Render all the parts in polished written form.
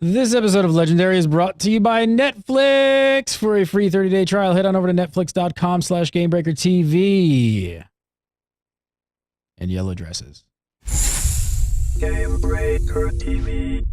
This episode of Legendary is brought to you by Netflix. For a free 30-day trial, head on over to netflix.com/GameBreakerTV. And yellow dresses. GameBreaker TV.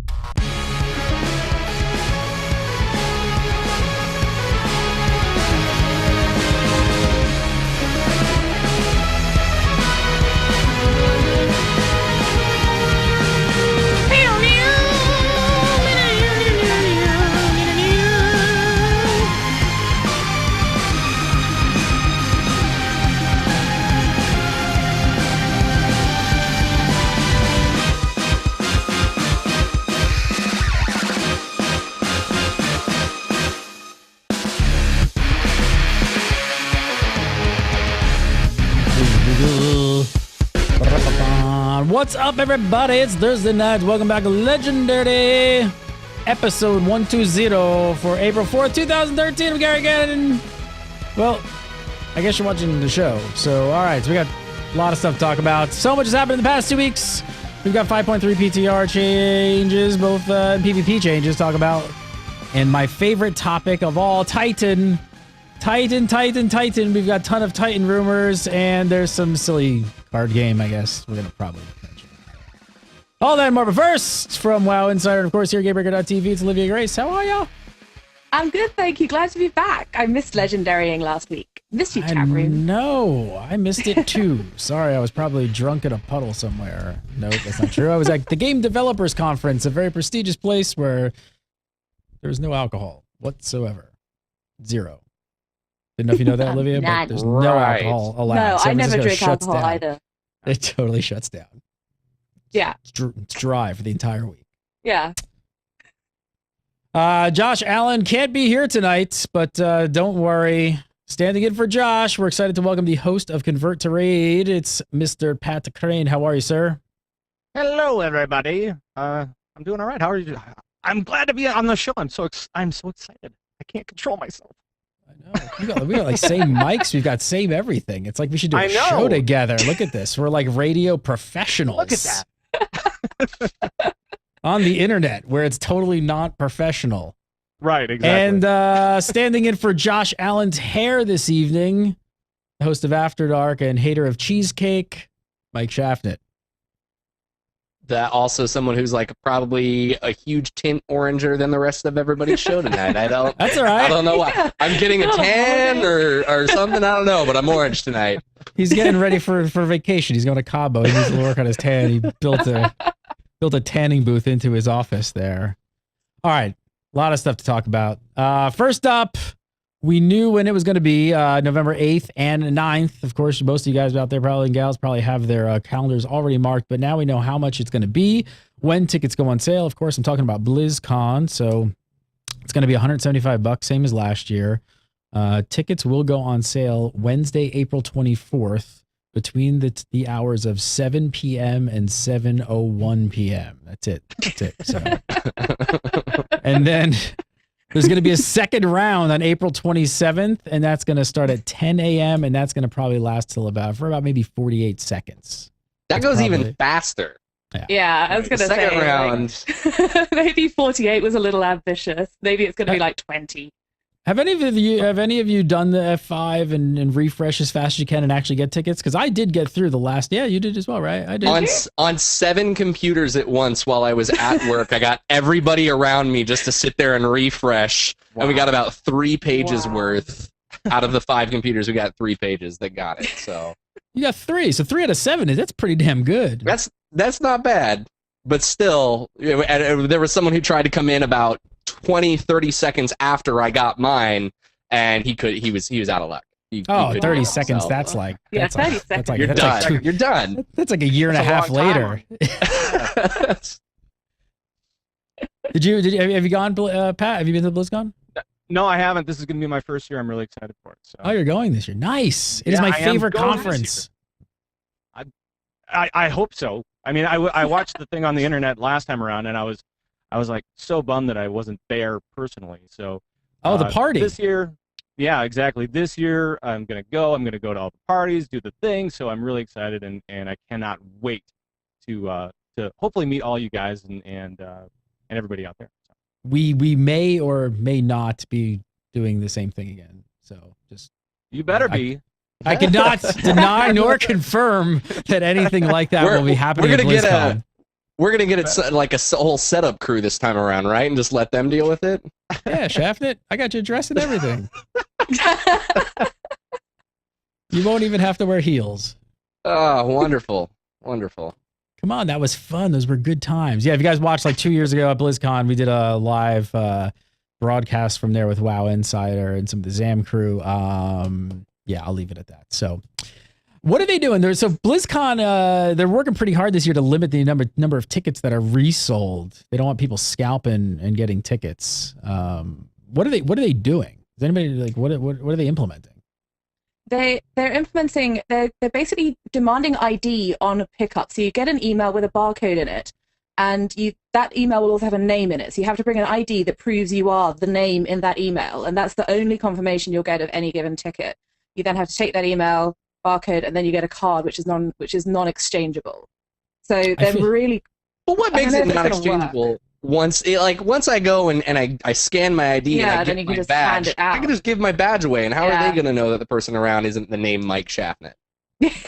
What's up, everybody? It's Thursday night. Welcome back to Legendary, episode 120 for April 4th, 2013. We got again. Well, I guess you're watching the show. So, all right. So we got a lot of stuff to talk about. So much has happened in the past 2 weeks. We've got 5.3 PTR changes, both PvP changes to talk about. And my favorite topic of all, Titan. Titan. We've got a ton of Titan rumors, and there's some silly card game, I guess. We're going to probably mention all that and more. But first, from WoW Insider, of course, here at GameBreaker.tv, it's Olivia Grace. How are y'all? I'm good, thank you. Glad to be back. I missed Legendarying last week. Missed you, chat room. No, I missed it too. Sorry, I was probably drunk at a puddle somewhere. Nope, that's not true. I was at the Game Developers Conference, a very prestigious place where there's no alcohol whatsoever. Zero. Didn't know if you know that, Olivia, but there's no alcohol allowed. No, San I never Francisco drink shuts alcohol down. either. It totally shuts down. Yeah. It's dry for the entire week. Yeah. Josh Allen can't be here tonight, but don't worry. Standing in for Josh, we're excited to welcome the host of Convert to Raid. It's Mr. Pat Crane. How are you, sir? Hello, everybody. I'm doing all right. How are you? I'm glad to be on the show. I'm so excited. I can't control myself. I know. We got like same mics. We've got same everything. It's like we should do a show together. Look at this. We're like radio professionals. Look at that. On the internet, where it's totally not professional. Right, exactly. And standing in for Josh Allen's hair this evening, the host of After Dark and hater of cheesecake, Mike Shaftnett. That also someone who's like probably a huge tint oranger than the rest of everybody's show tonight. That's all right. I don't know why. I'm getting a tan or something. I don't know, but I'm orange tonight. He's getting ready for vacation. He's going to Cabo. He needs to work on his tan. He built a tanning booth into his office there. All right. A lot of stuff to talk about. First up, we knew when it was going to be November 8th and 9th. Of course, most of you guys out there, probably and gals, probably have their calendars already marked, but now we know how much it's going to be, when tickets go on sale. Of course, I'm talking about BlizzCon, so it's going to be $175, same as last year. Tickets will go on sale Wednesday, April 24th, between the hours of 7 p.m. and 7:01 p.m. That's it. So. And then there's going to be a second round on April 27th, and that's going to start at 10 a.m., and that's going to probably last for about maybe 48 seconds. That goes even faster. Yeah, I was going to say. Second round. Like, maybe 48 was a little ambitious. Maybe it's going to be like 20. Have any of you done the F5 and refresh as fast as you can and actually get tickets? Because I did get through the last. Yeah, you did as well, right? I did. On 7 computers at once while I was at work. I got everybody around me just to sit there and refresh. Wow. And we got about 3 pages worth. Out of the 5 computers, we got 3 pages that got it. So you got 3. So 3 out of 7 that's pretty damn good. That's not bad. But still, there was someone who tried to come in about 20-30 seconds after I got mine, and he was out of luck. 30 seconds. So. That's like 30 seconds. That's like, you're that's done. Like you're done. That's like a year and a half later. Have you gone, Pat? Have you been to BlizzCon? No, I haven't. This is going to be my first year. I'm really excited for it. So. Oh, you're going this year. Nice. It is my favorite conference. I hope so. I mean, I watched the thing on the internet last time around, and I was like so bummed that I wasn't there personally. So the party this year, yeah, exactly. This year I'm gonna go. I'm gonna go to all the parties, do the thing. So I'm really excited, and I cannot wait to hopefully meet all you guys and everybody out there. So. we may or may not be doing the same thing again. So just You better be. I cannot deny nor confirm that anything like that will be happening at BlizzCon. We're gonna get it like a whole setup crew this time around, right? And just let them deal with it. Yeah, Shaftnet, I got your address and everything. You won't even have to wear heels. Oh, wonderful, wonderful. Come on, that was fun. Those were good times. Yeah, if you guys watched like 2 years ago at BlizzCon, we did a live broadcast from there with WoW Insider and some of the ZAM crew. Yeah, I'll leave it at that. So, what are they doing there? So BlizzCon, they're working pretty hard this year to limit the number of tickets that are resold. They don't want people scalping and getting tickets. What are they doing? Is anybody like what are they implementing? They're implementing. They're basically demanding ID on a pickup. So you get an email with a barcode in it, and that email will also have a name in it. So you have to bring an ID that proves you are the name in that email, and that's the only confirmation you'll get of any given ticket. You then have to take that email barcode, and then you get a card which is non-exchangeable. So they're really. But what makes it non-exchangeable? Once I go and I scan my ID and I get my badge, I can just give my badge away. And how are they going to know that the person around isn't the name Mike Shaftnet? It's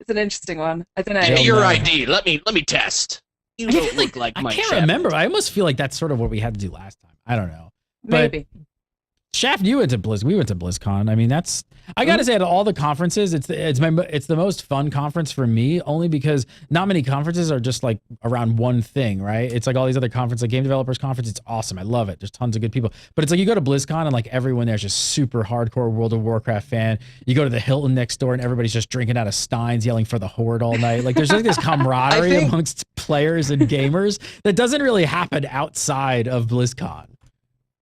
an interesting one. I don't know. Give me your ID. Let me test. You don't look like Mike. I can't remember. I almost feel like that's sort of what we had to do last time. I don't know. Maybe. Shaft, you went to we went to BlizzCon. I mean, I gotta say, at all the conferences, it's the most fun conference for me, only because not many conferences are just like around one thing, right? It's like all these other conferences, like Game Developers Conference. It's awesome. I love it. There's tons of good people. But it's like you go to BlizzCon and like everyone there's just super hardcore World of Warcraft fan. You go to the Hilton next door and everybody's just drinking out of steins, yelling for the Horde all night. Like there's like this camaraderie amongst players and gamers that doesn't really happen outside of BlizzCon.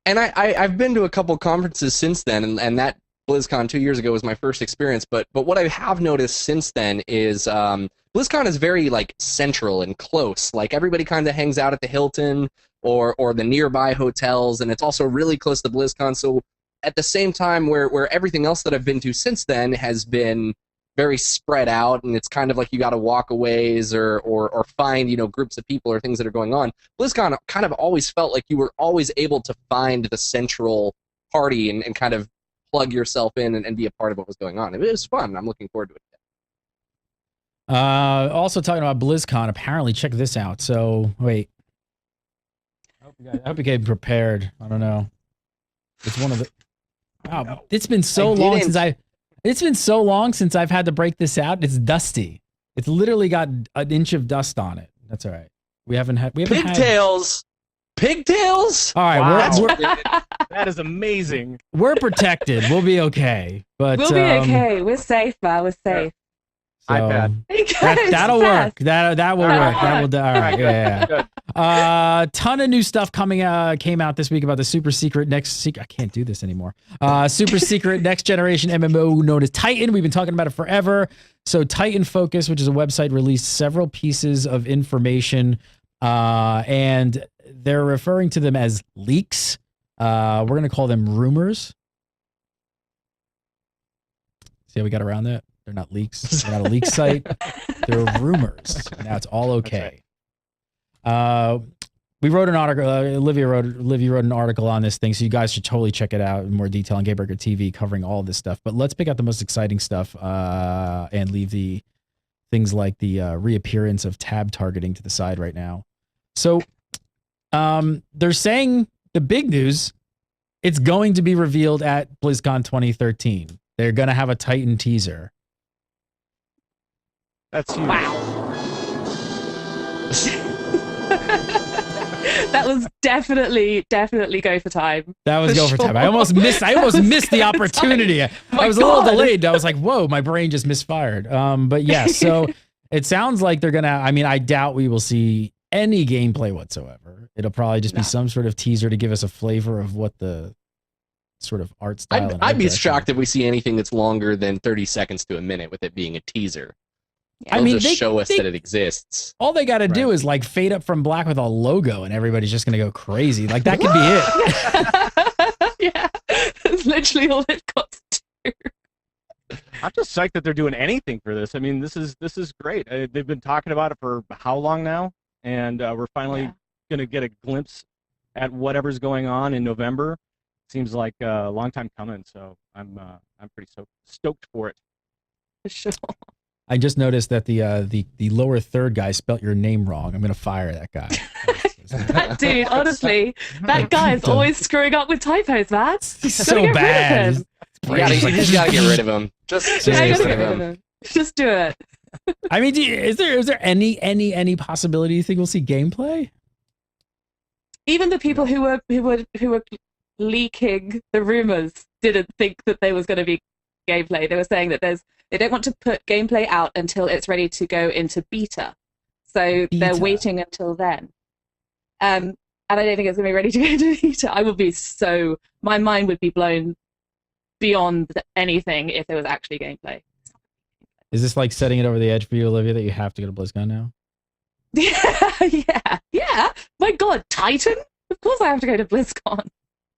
And I've been to a couple conferences since then, and that BlizzCon 2 years ago was my first experience. But what I have noticed since then is BlizzCon is very like central and close. Like everybody kind of hangs out at the Hilton or the nearby hotels, and it's also really close to BlizzCon. So at the same time, where everything else that I've been to since then has been very spread out, and it's kind of like you got to walk a ways or find groups of people or things that are going on. BlizzCon kind of always felt like you were always able to find the central party and kind of plug yourself in and be a part of what was going on. It was fun. I'm looking forward to it. Also talking about BlizzCon, apparently, check this out. So wait, I hope you came prepared. I don't know. It's one of the. Wow, it's been so long since It's been so long since I've had to break this out. It's dusty. It's literally got an inch of dust on it. That's all right. We haven't had pigtails. Pigtails. All right, wow. That is amazing. We're protected. We'll be okay. But we'll be okay. We're safe, man. We're safe. So, iPad. That'll work. That will work. That will. All right. Yeah. Ton of new stuff came out this week about the super secret I can't do this anymore. Super secret next generation MMO known as Titan. We've been talking about it forever. So Titan Focus, which is a website, released several pieces of information, and they're referring to them as leaks. We're gonna call them rumors. See how we got around that? They're not leaks. They're not a leak site. They're rumors. Now it's all okay. We wrote an article. Olivia wrote an article on this thing, so you guys should totally check it out in more detail on Gamebreaker TV, covering all of this stuff. But let's pick out the most exciting stuff and leave the things like the reappearance of tab targeting to the side right now. So they're saying the big news. It's going to be revealed at BlizzCon 2013. They're going to have a Titan teaser. That's huge. Wow. That was definitely go for time. That was go for time. I almost missed the opportunity. I was a little delayed. I was like, whoa, my brain just misfired. But yeah, so it sounds like they're going to, I doubt we will see any gameplay whatsoever. It'll probably just be some sort of teaser to give us a flavor of what the sort of art style. I'd be shocked if we see anything that's longer than 30 seconds to a minute with it being a teaser. They'll just show us that it exists. All they got to do is like fade up from black with a logo, and everybody's just going to go crazy. Like that could be it. Yeah, that's literally all they've got to do. I'm just psyched that they're doing anything for this. I mean, this is great. They've been talking about it for how long now, and we're finally going to get a glimpse at whatever's going on in November. Seems like a long time coming, so I'm pretty stoked for it. For sure. I just noticed that the lower third guy spelt your name wrong. I'm gonna fire that guy. That dude, honestly, that guy is always screwing up with typos, man. So bad. You just gotta get rid of him. Just get rid of him. Just do it. I mean, is there any possibility you think we'll see gameplay? Even the people who were leaking the rumors didn't think that there was going to be gameplay. They were saying that they don't want to put gameplay out until it's ready to go into beta. So they're waiting until then. And I don't think it's going to be ready to go into beta. My mind would be blown beyond anything if there was actually gameplay. Is this like setting it over the edge for you, Olivia, that you have to go to BlizzCon now? Yeah. My God, Titan? Of course I have to go to BlizzCon.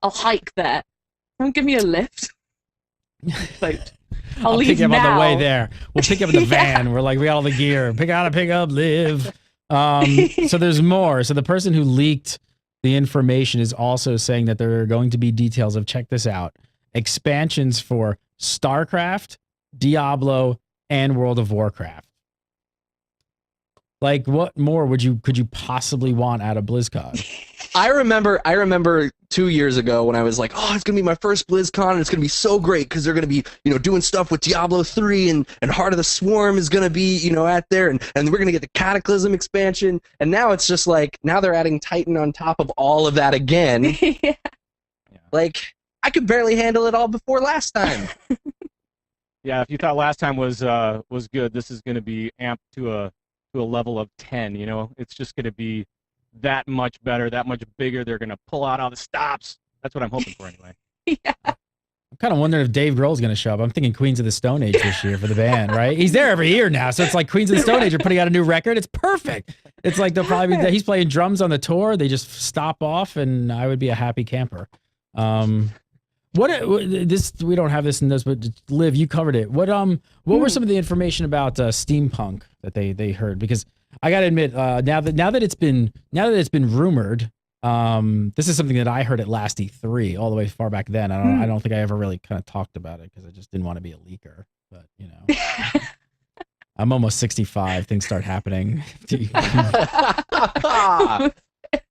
I'll hike there. Don't give me a lift. I'll leave pick you up now. on the way there. We'll pick you up in the van. We're like, we got all the gear. Pick up, live. So there's more. So the person who leaked the information is also saying that there are going to be details of, check this out, expansions for StarCraft, Diablo, and World of Warcraft. Like, what more could you possibly want out of BlizzCon? I remember 2 years ago when I was like, oh, it's gonna be my first BlizzCon, and it's gonna be so great because they're gonna be, doing stuff with Diablo 3 and Heart of the Swarm is gonna be, at there, and we're gonna get the Cataclysm expansion, and now it's just like, now they're adding Titan on top of all of that again. Yeah. Like, I could barely handle it all before last time. Yeah, if you thought last time was good, this is gonna be amped to a level of 10. It's just gonna be that much better, that much bigger. They're gonna pull out all the stops. That's what I'm hoping for, anyway. Yeah. I'm kind of wondering if Dave Grohl's going to show up. I'm thinking Queens of the Stone Age this year for the band, right? He's there every year now, so it's like Queens of the Stone Age are putting out a new record. It's perfect. It's like they'll probably be, he's playing drums on the tour. They just stop off, and I would be a happy camper. We don't have this in this, but Liv, you covered it. What were some of the information about steampunk that they heard? Because I got to admit, now that it's been rumored, this is something that I heard at last E3 all the way far back then. I don't think I ever really kind of talked about it because I just didn't want to be a leaker. But I'm almost 65. Things start happening.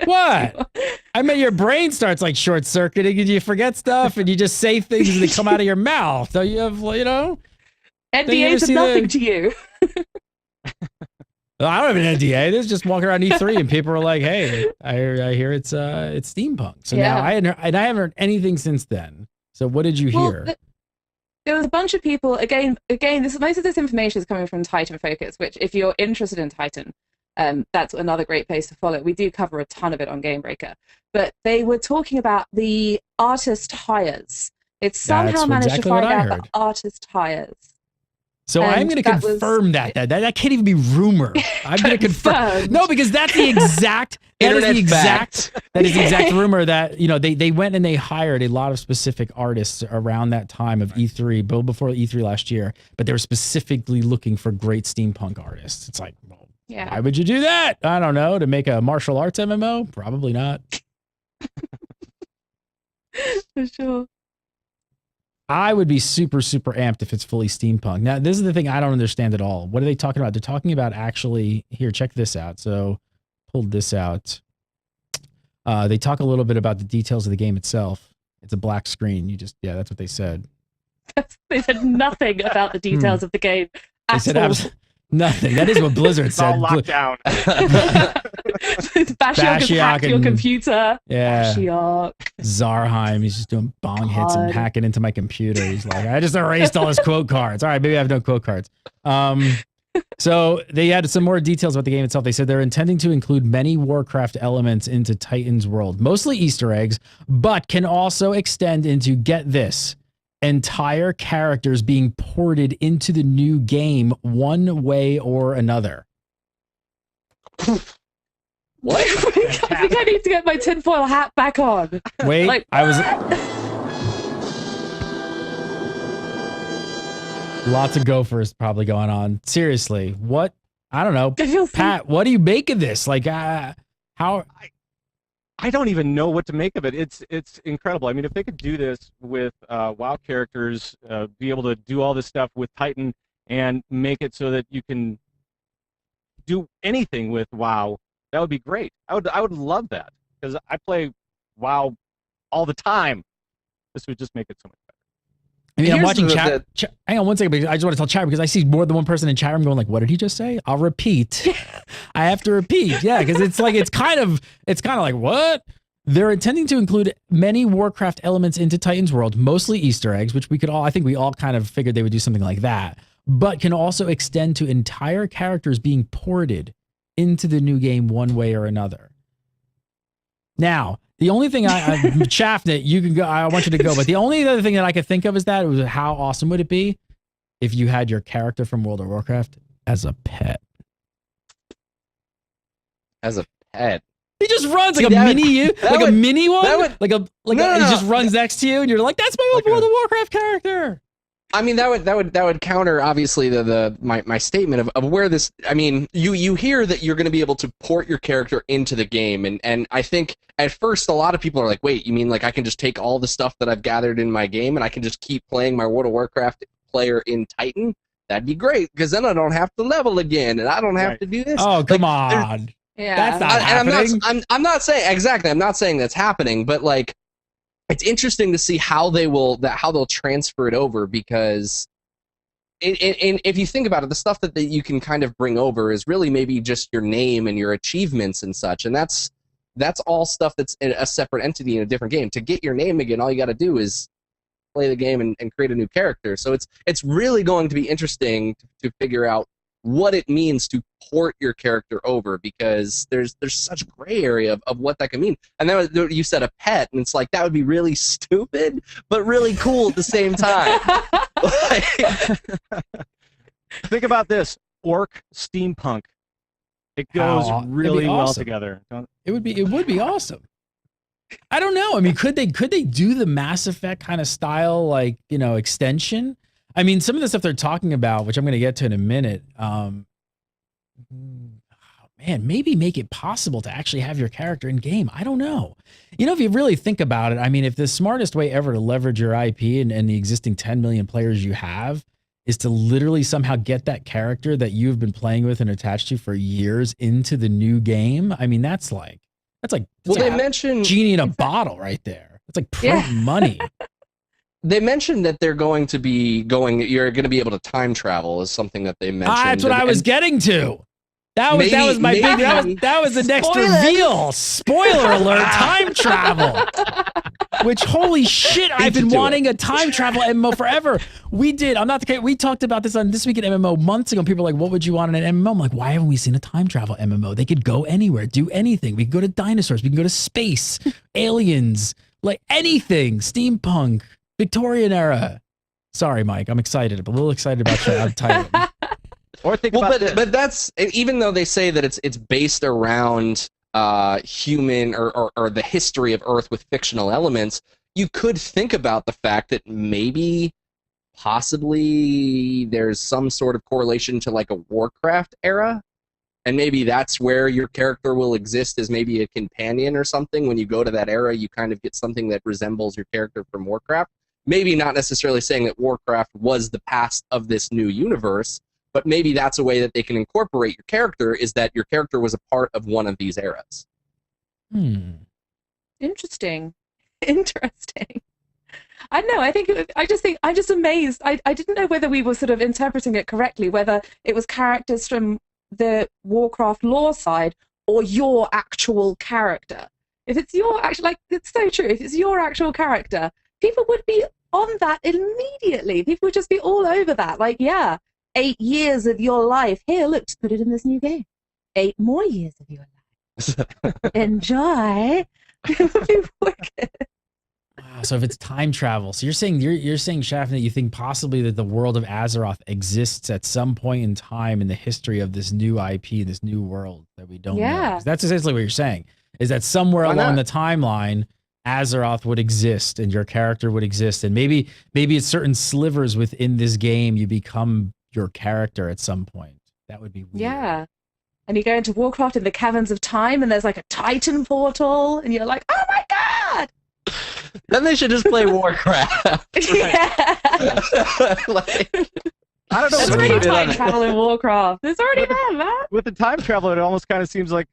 What? I mean, your brain starts like short circuiting and you forget stuff and you just say things and they come out of your mouth. So you have, NDAs are nothing to you. I don't have an NDA. This is just walking around E3 and people are like, "Hey, I hear it's steampunk." So now I haven't heard anything since then. So what did you hear? There was a bunch of people. Again, most of this information is coming from Titan Focus. Which, if you're interested in Titan, that's another great place to follow. We do cover a ton of it on Gamebreaker. But they were talking about the artist hires. It's somehow managed to find out the artist hires. So I'm going to confirm that can't even be rumor. I'm going to confirm. No, because that's the exact that is the exact rumor that they went and they hired a lot of specific artists around that time of E3, before E3 last year, but they were specifically looking for great steampunk artists. It's like, well, why would you do that? I don't know, to make a martial arts MMO? Probably not. For sure. I would be super, super amped if it's fully steampunk. Now, this is the thing I don't understand at all. What are they talking about? They're talking about actually, here, check this out. So, pulled this out. They talk a little bit about the details of the game itself. It's a black screen. That's what they said. They said nothing about the details of the game They said nothing. That is what Blizzard said. All locked down. Bashiok has hacked your computer. Yeah. Bashiok. Zarheim, he's just doing bong hits and hacking into my computer. He's like, I just erased all his quote cards. All right, maybe I have no quote cards. So they had some more details about the game itself. They said they're intending to include many Warcraft elements into Titan's world, mostly Easter eggs, but can also extend into, get this, entire characters being ported into the new game one way or another. What? I think I need to get my tinfoil hat back on. Wait, lots of gophers probably going on. Seriously, what? I don't know. Pat, what do you make of this? Like, how? I don't even know what to make of it. It's incredible. I mean, if they could do this with WoW characters, be able to do all this stuff with Titan and make it so that you can do anything with WoW, that would be great. I would love that because I play WoW all the time. This would just make it so much better. I mean, I'm Here's watching the- chat. Hang on one second, because I just want to tell chat because I see more than one person in chat room going like, "What did he just say?" I'll repeat. I have to repeat, yeah, because it's kind of like what they're intending to include many Warcraft elements into Titan's world, mostly Easter eggs, which I think we all kind of figured they would do something like that, but can also extend to entire characters being ported into the new game one way or another. Now, the only thing Chaffnet, you can go. I want you to go, but the only other thing that I could think of is that was how awesome would it be if you had your character from World of Warcraft as a pet? As a pet. He just runs like See, a mini a mini one, No, he just runs next to you, and you're like, "That's my old World of Warcraft character." I mean, that would counter obviously my statement of where this. I mean, you hear that you're going to be able to port your character into the game, and I think at first a lot of people are like, wait, you mean like I can just take all the stuff that I've gathered in my game and I can just keep playing my World of Warcraft player in Titan? That'd be great because then I don't have to level again and I don't have to do this. Oh, come on. Yeah. That's not happening. I'm not saying exactly. I'm not saying that's happening, but like, it's interesting to see how they'll transfer it over because, if you think about it, the stuff that you can kind of bring over is really maybe just your name and your achievements and such, and that's all stuff that's a separate entity in a different game. To get your name again, all you got to do is play the game and create a new character. So it's really going to be interesting to figure out what it means to port your character over because there's such gray area of what that can mean. And then you said a pet, and it's like that would be really stupid, but really cool at the same time. Think about this: orc steampunk. It goes really well together. It would be awesome. I don't know. I mean, could they do the Mass Effect kind of style, like, extension? I mean, some of the stuff they're talking about, which I'm going to get to in a minute, man, maybe make it possible to actually have your character in game. I don't know. If you really think about it, I mean, if the smartest way ever to leverage your IP and the existing 10 million players you have is to literally somehow get that character that you've been playing with and attached to for years into the new game, I mean, that's like they mentioned genie in a bottle right there. It's like print money. They mentioned that they're going to be you're going to be able to time travel is something that they mentioned. That's what I was getting to. That was the next reveal. Spoiler alert, time travel. Which, holy shit, I've been wanting a time travel MMO forever. We talked about this on This Week at MMO months ago. People are like, what would you want in an MMO? I'm like, why haven't we seen a time travel MMO? They could go anywhere, do anything. We could go to dinosaurs. We can go to space, aliens, like anything, steampunk. Victorian era. Sorry, Mike. I'm excited. I'm a little excited about your Titan. Or think about this. But that's even though they say that it's based around human or the history of Earth with fictional elements, you could think about the fact that maybe possibly there's some sort of correlation to like a Warcraft era, and maybe that's where your character will exist as maybe a companion or something. When you go to that era, you kind of get something that resembles your character from Warcraft. Maybe not necessarily saying that Warcraft was the past of this new universe, but maybe that's a way that they can incorporate your character, is that your character was a part of one of these eras. Interesting. I don't know. I'm just amazed. I didn't know whether we were sort of interpreting it correctly, whether it was characters from the Warcraft lore side or your actual character. If it's your actual, like, it's so true. If it's your actual character, people would be on that immediately. People would just be all over that. Like, 8 years of your life. Here, look, just put it in this new game. 8 more years of your life. Enjoy. It would be wicked. Wow, so if it's time travel, so you're saying, Shaft, that you think possibly that the world of Azeroth exists at some point in time in the history of this new IP, this new world that we don't know. 'Cause that's essentially what you're saying, is that somewhere along the timeline, Azeroth would exist and your character would exist, and maybe it's certain slivers within this game you become your character at some point. That would be weird. Yeah. and you go into Warcraft in the Caverns of Time, and there's like a Titan portal, and you're like, oh my god! Then they should just play Warcraft. Yeah. Like, I don't know. There's what already they did on time it. travel in Warcraft. It's already there, man. With the time travel, it almost kind of seems like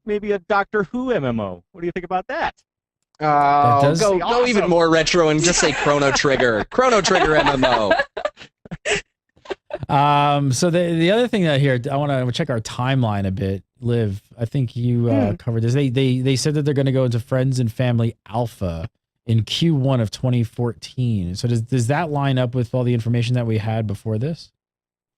maybe a Doctor Who MMO. What do you think about that? does go be awesome. even more retro and just say Chrono Trigger. Chrono Trigger MMO. So the other thing that here, I want to check our timeline a bit. Liv, I think you covered this. They said that they're going to go into Friends and Family Alpha in Q1 of 2014. So does that line up with all the information that we had before this?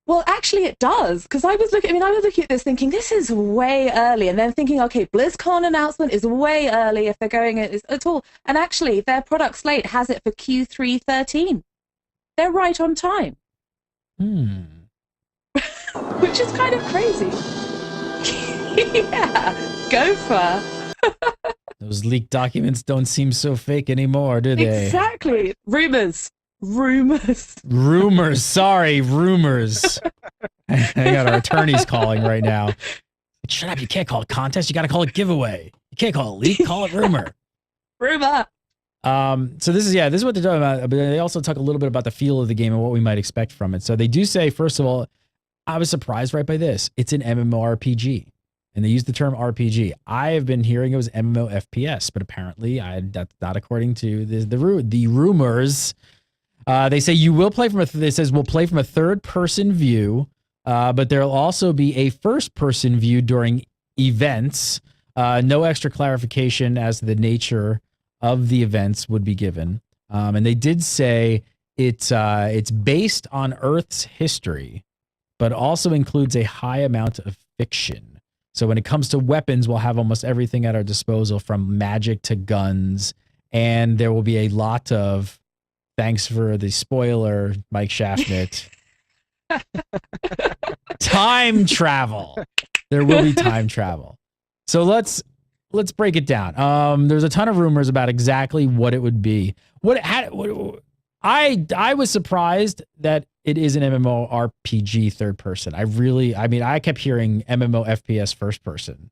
Well, actually, it does, because I was looking at this thinking this is way early, and then thinking, okay, BlizzCon announcement is way early if they're going at all. And actually, their product slate has it for Q3 13. They're right on time, which is kind of crazy. Yeah, go for. Those leaked documents don't seem so fake anymore, do they? Exactly. Rumors. Sorry, rumors. I got our attorneys calling right now. Shut up, you can't call it contest, you gotta call it giveaway. You can't call it leak, call it rumor. Rumor. So this is what they're talking about, but they also talk a little bit about the feel of the game and what we might expect from it. So they do say, first of all, I was surprised right by this. It's an MMORPG. And they use the term RPG. I have been hearing it was MMOFPS, but apparently that's not according to the rumors. They say you will play from we'll play from a third-person view, but there'll also be a first-person view during events. No extra clarification as to the nature of the events would be given. And they did say it's based on Earth's history, but also includes a high amount of fiction. So when it comes to weapons, we'll have almost everything at our disposal, from magic to guns, and there will be a lot of, thanks for the spoiler, Mike Shaffnit, time travel. There will be time travel. So let's break it down. There's a ton of rumors about exactly what it would be. I was surprised that it is an MMORPG third person. I kept hearing MMOFPS first person.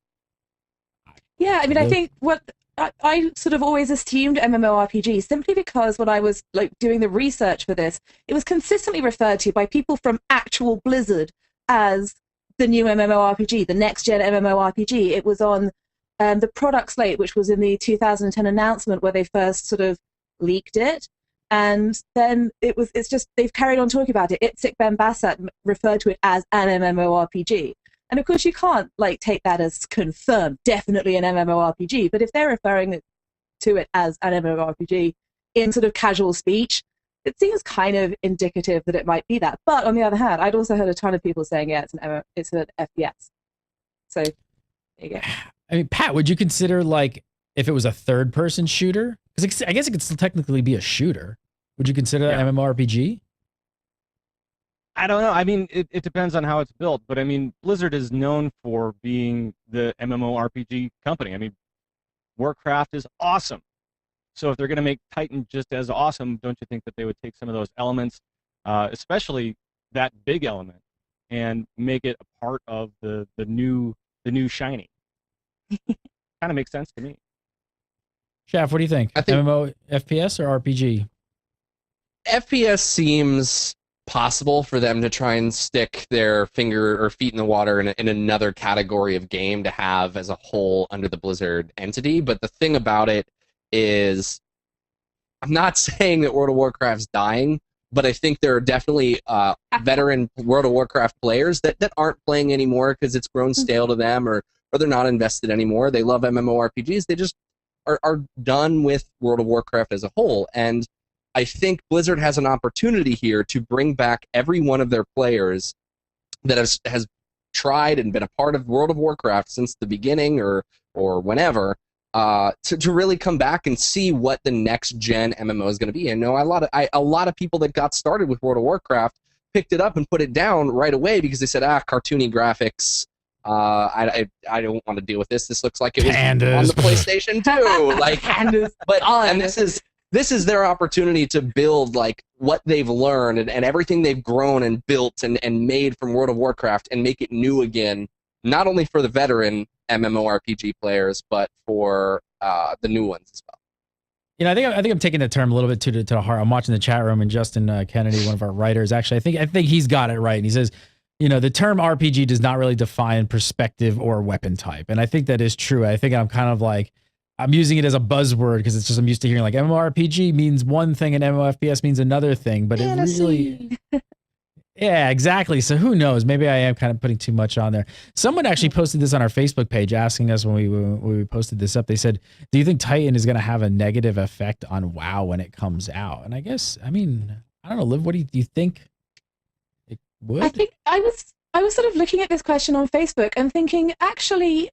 Yeah, I mean, I think what I sort of always assumed MMORPG simply because when I was like doing the research for this, it was consistently referred to by people from actual Blizzard as the new MMORPG, the next gen MMORPG. It was on the product slate, which was in the 2010 announcement where they first sort of leaked it. And then it's just, they've carried on talking about it. Itzik Ben Bassat referred to it as an MMORPG. And of course you can't like take that as confirmed, definitely an MMORPG. But if they're referring to it as an MMORPG in sort of casual speech, it seems kind of indicative that it might be that. But on the other hand, I'd also heard a ton of people saying, yeah, it's an FPS. So there you go. I mean, Pat, would you consider like if it was a third person shooter? Because I guess it could still technically be a shooter. Would you consider that MMORPG? I don't know. I mean, it depends on how it's built. But I mean, Blizzard is known for being the MMORPG company. I mean, Warcraft is awesome. So if they're going to make Titan just as awesome, don't you think that they would take some of those elements, especially that big element, and make it a part of the new shiny? Kind of makes sense to me. Shaft, what do you think? I think MMO FPS or RPG? FPS seems possible for them to try and stick their finger or feet in the water in another category of game to have as a whole under the Blizzard entity. But the thing about it is, I'm not saying that World of Warcraft's dying, but I think there are definitely veteran World of Warcraft players that aren't playing anymore because it's grown stale to them, or they're not invested anymore. They love MMORPGs. They just are done with World of Warcraft as a whole. And I think Blizzard has an opportunity here to bring back every one of their players that has tried and been a part of World of Warcraft since the beginning or whenever, to really come back and see what the next gen MMO is going to be. And know a lot of people that got started with World of Warcraft picked it up and put it down right away because they said, cartoony graphics. I don't want to deal with this. This looks like it was Pandas. on the PlayStation 2. Like, Pandas. and this is their opportunity to build like what they've learned and everything they've grown and built and made from World of Warcraft and make it new again not only for the veteran MMORPG players, but for the new ones as well. You know, I think I'm taking the term a little bit to the heart. I'm watching the chat room, and Justin Kennedy, one of our writers, actually, I think he's got it right. And he says, you know, the term RPG does not really define perspective or weapon type, and I think that is true. I think I'm kind of like, I'm using it as a buzzword because it's just, I'm used to hearing like MMORPG means one thing and MMOFPS means another thing, but it really, yeah, exactly. So who knows? Maybe I am kind of putting too much on there. Someone actually posted this on our Facebook page, asking us when we posted this up. They said, "Do you think Titan is going to have a negative effect on WoW when it comes out?" And I guess, I mean, I don't know, Liv. What do you think? It would. I think I was sort of looking at this question on Facebook and thinking, actually,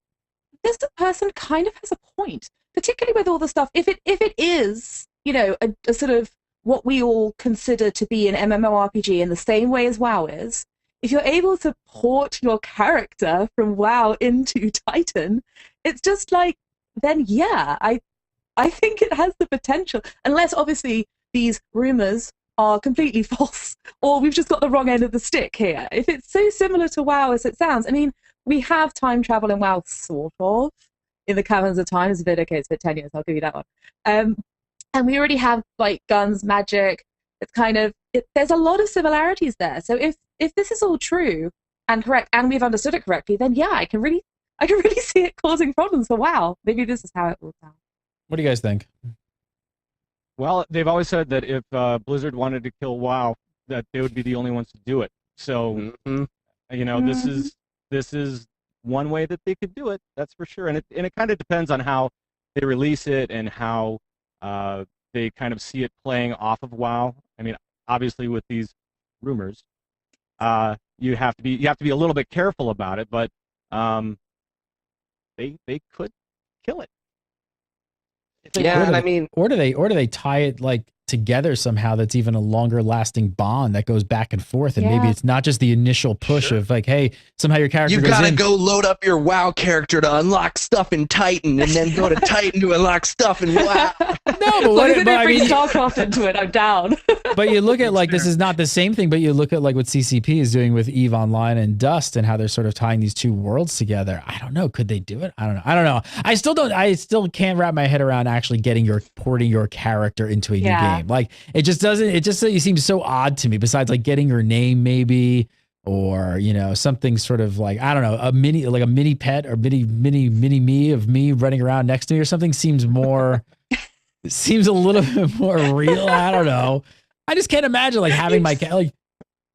this person kind of has a point, particularly with all the stuff. If it is, you know, a sort of what we all consider to be an MMORPG in the same way as WoW is, if you're able to port your character from WoW into Titan, it's just like, then yeah, I think it has the potential, unless obviously these rumors are completely false, or we've just got the wrong end of the stick here. If it's so similar to WoW as it sounds, I mean, we have time travel in WoW, sort of, in the Caverns of Time. It's a bit okay, it's a bit tenuous, I'll give you that one. And we already have like guns, magic. It's kind of, there's a lot of similarities there. So if this is all true and correct, and we've understood it correctly, then yeah, I can really see it causing problems for WoW. Maybe this is how it will sound. What do you guys think? Well, they've always said that if Blizzard wanted to kill WoW, that they would be the only ones to do it. So, you know, this is one way that they could do it. That's for sure. And it kind of depends on how they release it and how they kind of see it playing off of WoW. I mean, obviously with these rumors, you have to be a little bit careful about it, but they could kill it. Yeah, and I mean, or do they tie it like together somehow? That's even a longer lasting bond that goes back and forth, and maybe it's not just the initial push of like, hey, somehow your character you've got to go load up your WoW character to unlock stuff in Titan, and then go to Titan to unlock stuff in WoW. No, but I mean, StarCraft into it, I'm down. But you look at like, this is not the same thing, but you look at like what CCP is doing with EVE Online and Dust, and how they're sort of tying these two worlds together. I don't know. Could they do it? I don't know. I still can't wrap my head around actually porting your character into a new game. Like, it just seems so odd to me, besides like getting your name maybe, or, you know, something sort of like, I don't know, a mini pet or mini me of me running around next to me or something seems more, seems a little bit more real. I don't know. I just can't imagine like having my like,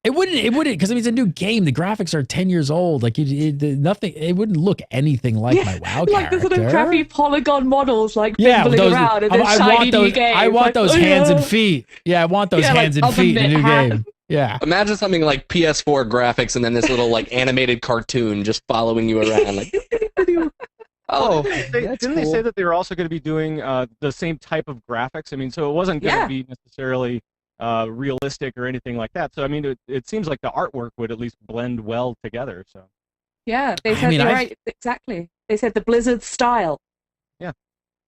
it wouldn't, because I mean, it's a new game. The graphics are 10 years old. Like it wouldn't look anything like my WoW character. Like the sort of crappy polygon models, like bimbling around in this shiny new game. I want those hands and feet. Yeah, I want those hands and feet in a new game. Yeah. Imagine something like PS4 graphics and then this little like animated cartoon just following you around. Like, oh, didn't they say that they were also going to be doing the same type of graphics? I mean, so it wasn't going to be necessarily realistic or anything like that. So I mean, it seems like the artwork would at least blend well together. So yeah, they said right, exactly. They said the Blizzard style. Yeah,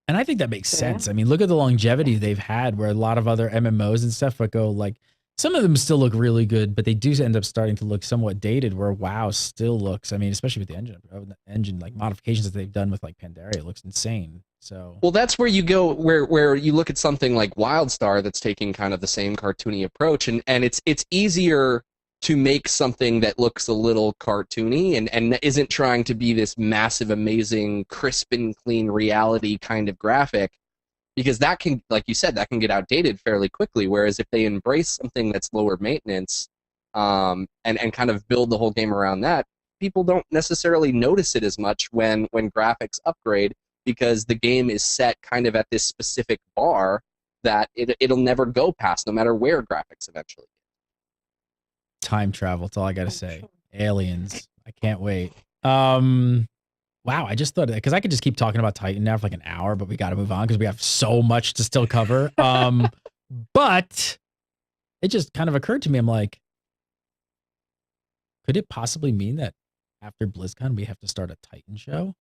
and I think that makes sense. I mean, look at the longevity they've had, where a lot of other MMOs and stuff would go like, some of them still look really good, but they do end up starting to look somewhat dated, where WoW still looks, I mean, especially with the engine like modifications that they've done with like Pandaria, it looks insane. So, well, that's where you go, where you look at something like WildStar that's taking kind of the same cartoony approach, and it's easier to make something that looks a little cartoony and isn't trying to be this massive, amazing, crisp and clean reality kind of graphic, because that can, like you said, that can get outdated fairly quickly. Whereas if they embrace something that's lower maintenance, and kind of build the whole game around that, people don't necessarily notice it as much when graphics upgrade, because the game is set kind of at this specific bar that it'll never go past, no matter where graphics eventually. Time travel, that's all I gotta say. Aliens, I can't wait. Wow, I just thought, because I could just keep talking about Titan now for like an hour, but we got to move on because we have so much to still cover. But it just kind of occurred to me, I'm like, could it possibly mean that after BlizzCon we have to start a Titan show?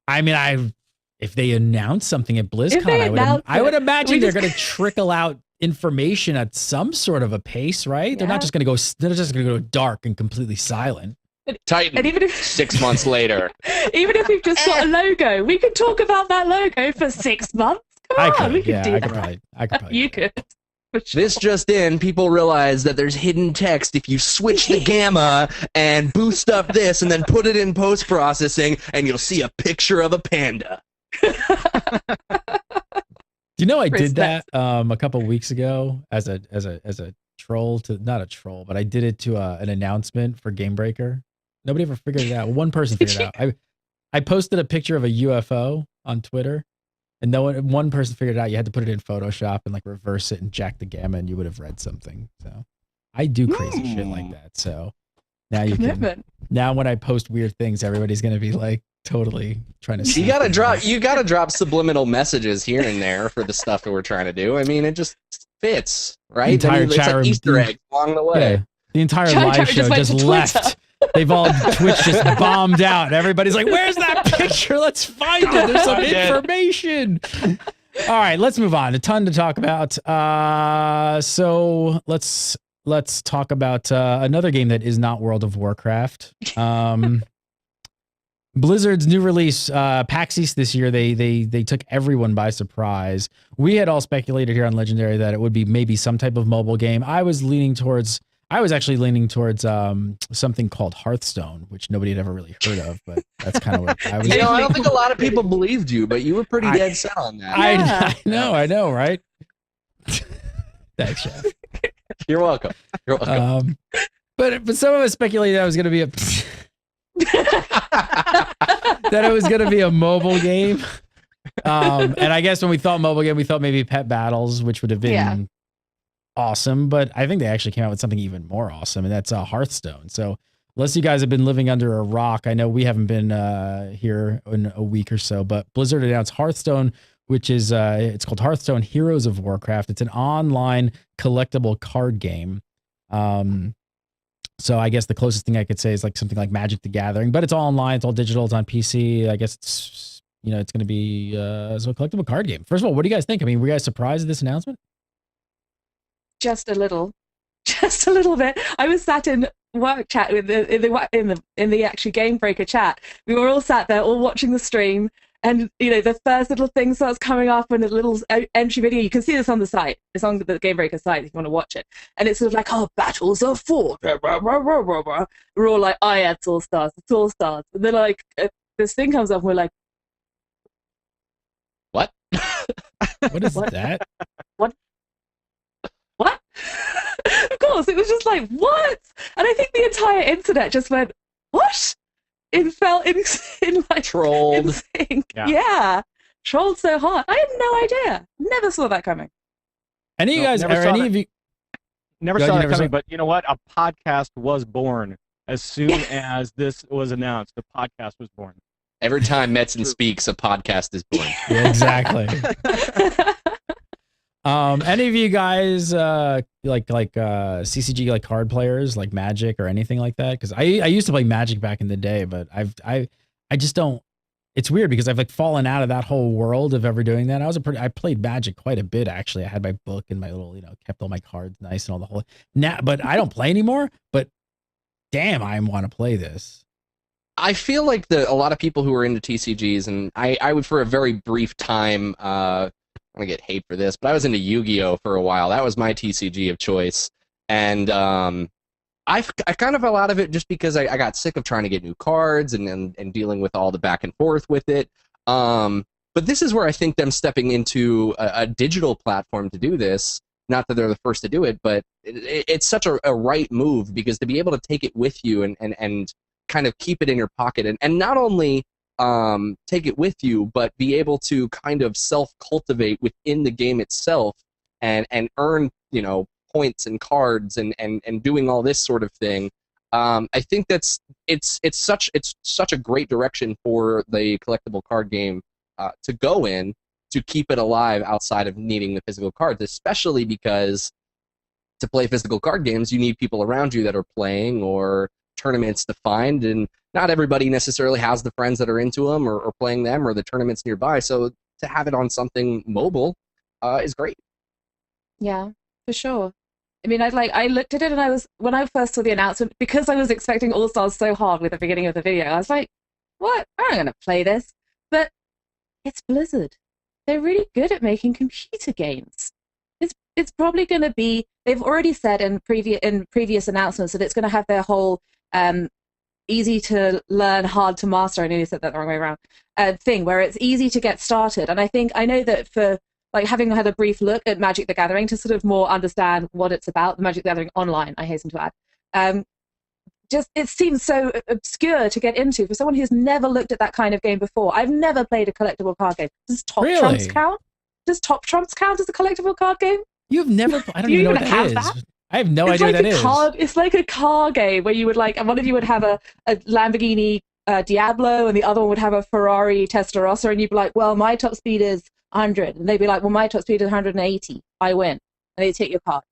I mean, if they announce something at BlizzCon, I would imagine they're going to trickle out information at some sort of a pace, right? They're Yeah. not just going to go. They're just going to go dark and completely silent. Titan. And even if 6 months later. even if we've just got a logo, we could talk about that logo for 6 months. Come on, we could do I that. could probably. You do that. could. For sure. This just in, people realize that there's hidden text if you switch the gamma and boost up this and then put it in post-processing, and you'll see a picture of a panda. Do you know I did that Respect. a couple weeks ago as a troll to not a troll, but I did it to an announcement for Game Breaker. Nobody ever figured it out. One person figured it out. I posted a picture of a UFO on Twitter, and one person figured it out. You had to put it in Photoshop and like reverse it and jack the gamma, and you would have read something. So I do crazy shit like that. So now you can. Commitment. Now when I post weird things, everybody's gonna be like totally trying to. You gotta drop subliminal messages here and there for the stuff that we're trying to do. I mean, it just fits, right? Entire it's chat like room- Easter eggs along the way. Yeah, the entire Chat live room show just went just to left. Twitter. They've all Twitch just bombed out. Everybody's like, "Where's that picture? Let's find it. There's some information." All right, let's move on. A ton to talk about. So let's talk about another game that is not World of Warcraft. Blizzard's new release, PAX East this year, they took everyone by surprise. We had all speculated here on Legendary that it would be maybe some type of mobile game. I was actually leaning towards something called Hearthstone, which nobody had ever really heard of, but that's kind of what I was. You know, I don't think a lot of people believed you, but you were pretty dead set on that. Yeah. I know, right? Thanks, Chef. You're welcome. You're welcome. But some of us speculated that it was going to be that it was going to be a mobile game. And I guess when we thought mobile game, we thought maybe Pet Battles, which would have been awesome. But I think they actually came out with something even more awesome, and that's Hearthstone. So unless you guys have been living under a rock, I know we haven't been here in a week or so, but Blizzard announced Hearthstone, which is it's called Hearthstone Heroes of Warcraft. It's an online collectible card game. So I guess the closest thing I could say is like something like Magic the Gathering, but it's all online, it's all digital, it's on PC. I guess it's it's going to be so a collectible card game. First of all, what do you guys think? I mean, were you guys surprised at this announcement? Just a little bit. I was sat in work chat with in the actual Game Breaker chat. We were all sat there, all watching the stream, and the first little thing starts coming up, and a little entry video. You can see this on the site. It's on the Game Breaker site if you want to watch it. And it's sort of like, battles are fought. We're all like, yeah, it's all stars. It's all stars. And then like this thing comes up, and we're like, What? What is that? What? Of course, it was just like, what? And I think the entire internet just went, what? It felt in like Trolled. in sync. Yeah, trolled so hard. I had no idea. Never saw that coming. Any of you guys, never or saw any that. of you? Never Glad saw you that never coming, saw- but you know what? A podcast was born as soon as this was announced. The podcast was born. Every time Metzen speaks, a podcast is born. Yeah, exactly. Any of you guys like CCG like card players like Magic or anything like that? Because I used to play Magic back in the day, but I just don't. It's weird because I've like fallen out of that whole world of ever doing that. I played Magic quite a bit actually. I had my book and my little kept all my cards nice and all the whole now, but I don't play anymore. But damn, I want to play this. I feel like a lot of people who are into TCGs, and I would for a very brief time. I'm gonna get hate for this, but I was into Yu-Gi-Oh for a while. That was my TCG of choice, and I kind of fell out of it just because I got sick of trying to get new cards and dealing with all the back and forth with it. But this is where I think them stepping into a digital platform to do this. Not that they're the first to do it, but it's such a right move, because to be able to take it with you and kind of keep it in your pocket and not only take it with you, but be able to kind of self-cultivate within the game itself and earn points and cards and doing all this sort of thing. I think it's such a great direction for the collectible card game to go in, to keep it alive outside of needing the physical cards, especially because to play physical card games you need people around you that are playing, or tournaments to find, and not everybody necessarily has the friends that are into them or playing them, or the tournaments nearby. So to have it on something mobile is great. Yeah, for sure. I mean, I looked at it and when I first saw the announcement, because I was expecting All Stars so hard with the beginning of the video, I was like, what? I'm not going to play this. But it's Blizzard. They're really good at making computer games. It's probably going to be, they've already said in previous announcements that it's going to have their whole easy to learn, hard to master. I nearly said that the wrong way around. Thing where it's easy to get started. And I know that for like having had a brief look at Magic the Gathering to sort of more understand what it's about, the Magic the Gathering online, I hasten to add. Just it seems so obscure to get into for someone who's never looked at that kind of game before. I've never played a collectible card game. Does Top Trumps count? Does Top Trumps count as a collectible card game? You've never? I don't even know what that is. That? I have no idea what that is. It's like a car game where you would and one of you would have a Lamborghini Diablo, and the other one would have a Ferrari Testarossa, and you'd be like, well, my top speed is 100, and they'd be like, well, my top speed is 180. I win, and they take your card.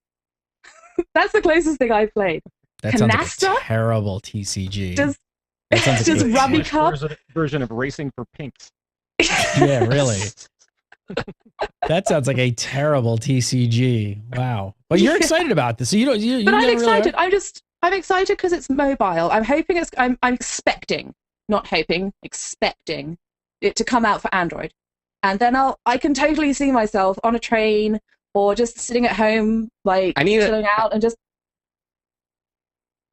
That's the closest thing I've played. That sounds like a terrible TCG. Just Rummy Cup version of Racing for Pinks. Yeah, really. That sounds like a terrible TCG. Wow. But you're excited about this. So you don't. But I'm excited. I'm excited because it's mobile. I'm hoping I'm expecting, not hoping, expecting it to come out for Android, and then I can totally see myself on a train or just sitting at home, like chilling out and just.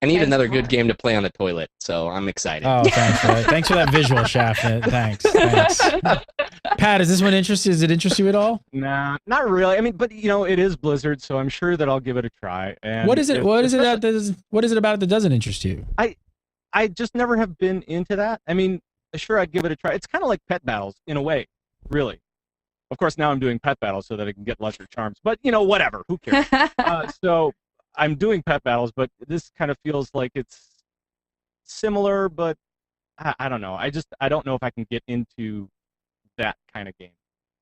I need another good game to play on the toilet, so I'm excited. Oh, thanks for that. Thanks for that visual, Shaft. Thanks. Pat, is this one interesting? Does it interest you at all? Nah, not really. I mean, but it is Blizzard, so I'm sure that I'll give it a try. And what is it? What is it about it that doesn't interest you? I just never have been into that. I mean, sure, I'd give it a try. It's kind of like pet battles in a way, really. Of course, now I'm doing pet battles so that I can get lesser charms. But whatever. Who cares? So. I'm doing pet battles, but this kind of feels like it's similar, but I don't know. I don't know if I can get into that kind of game.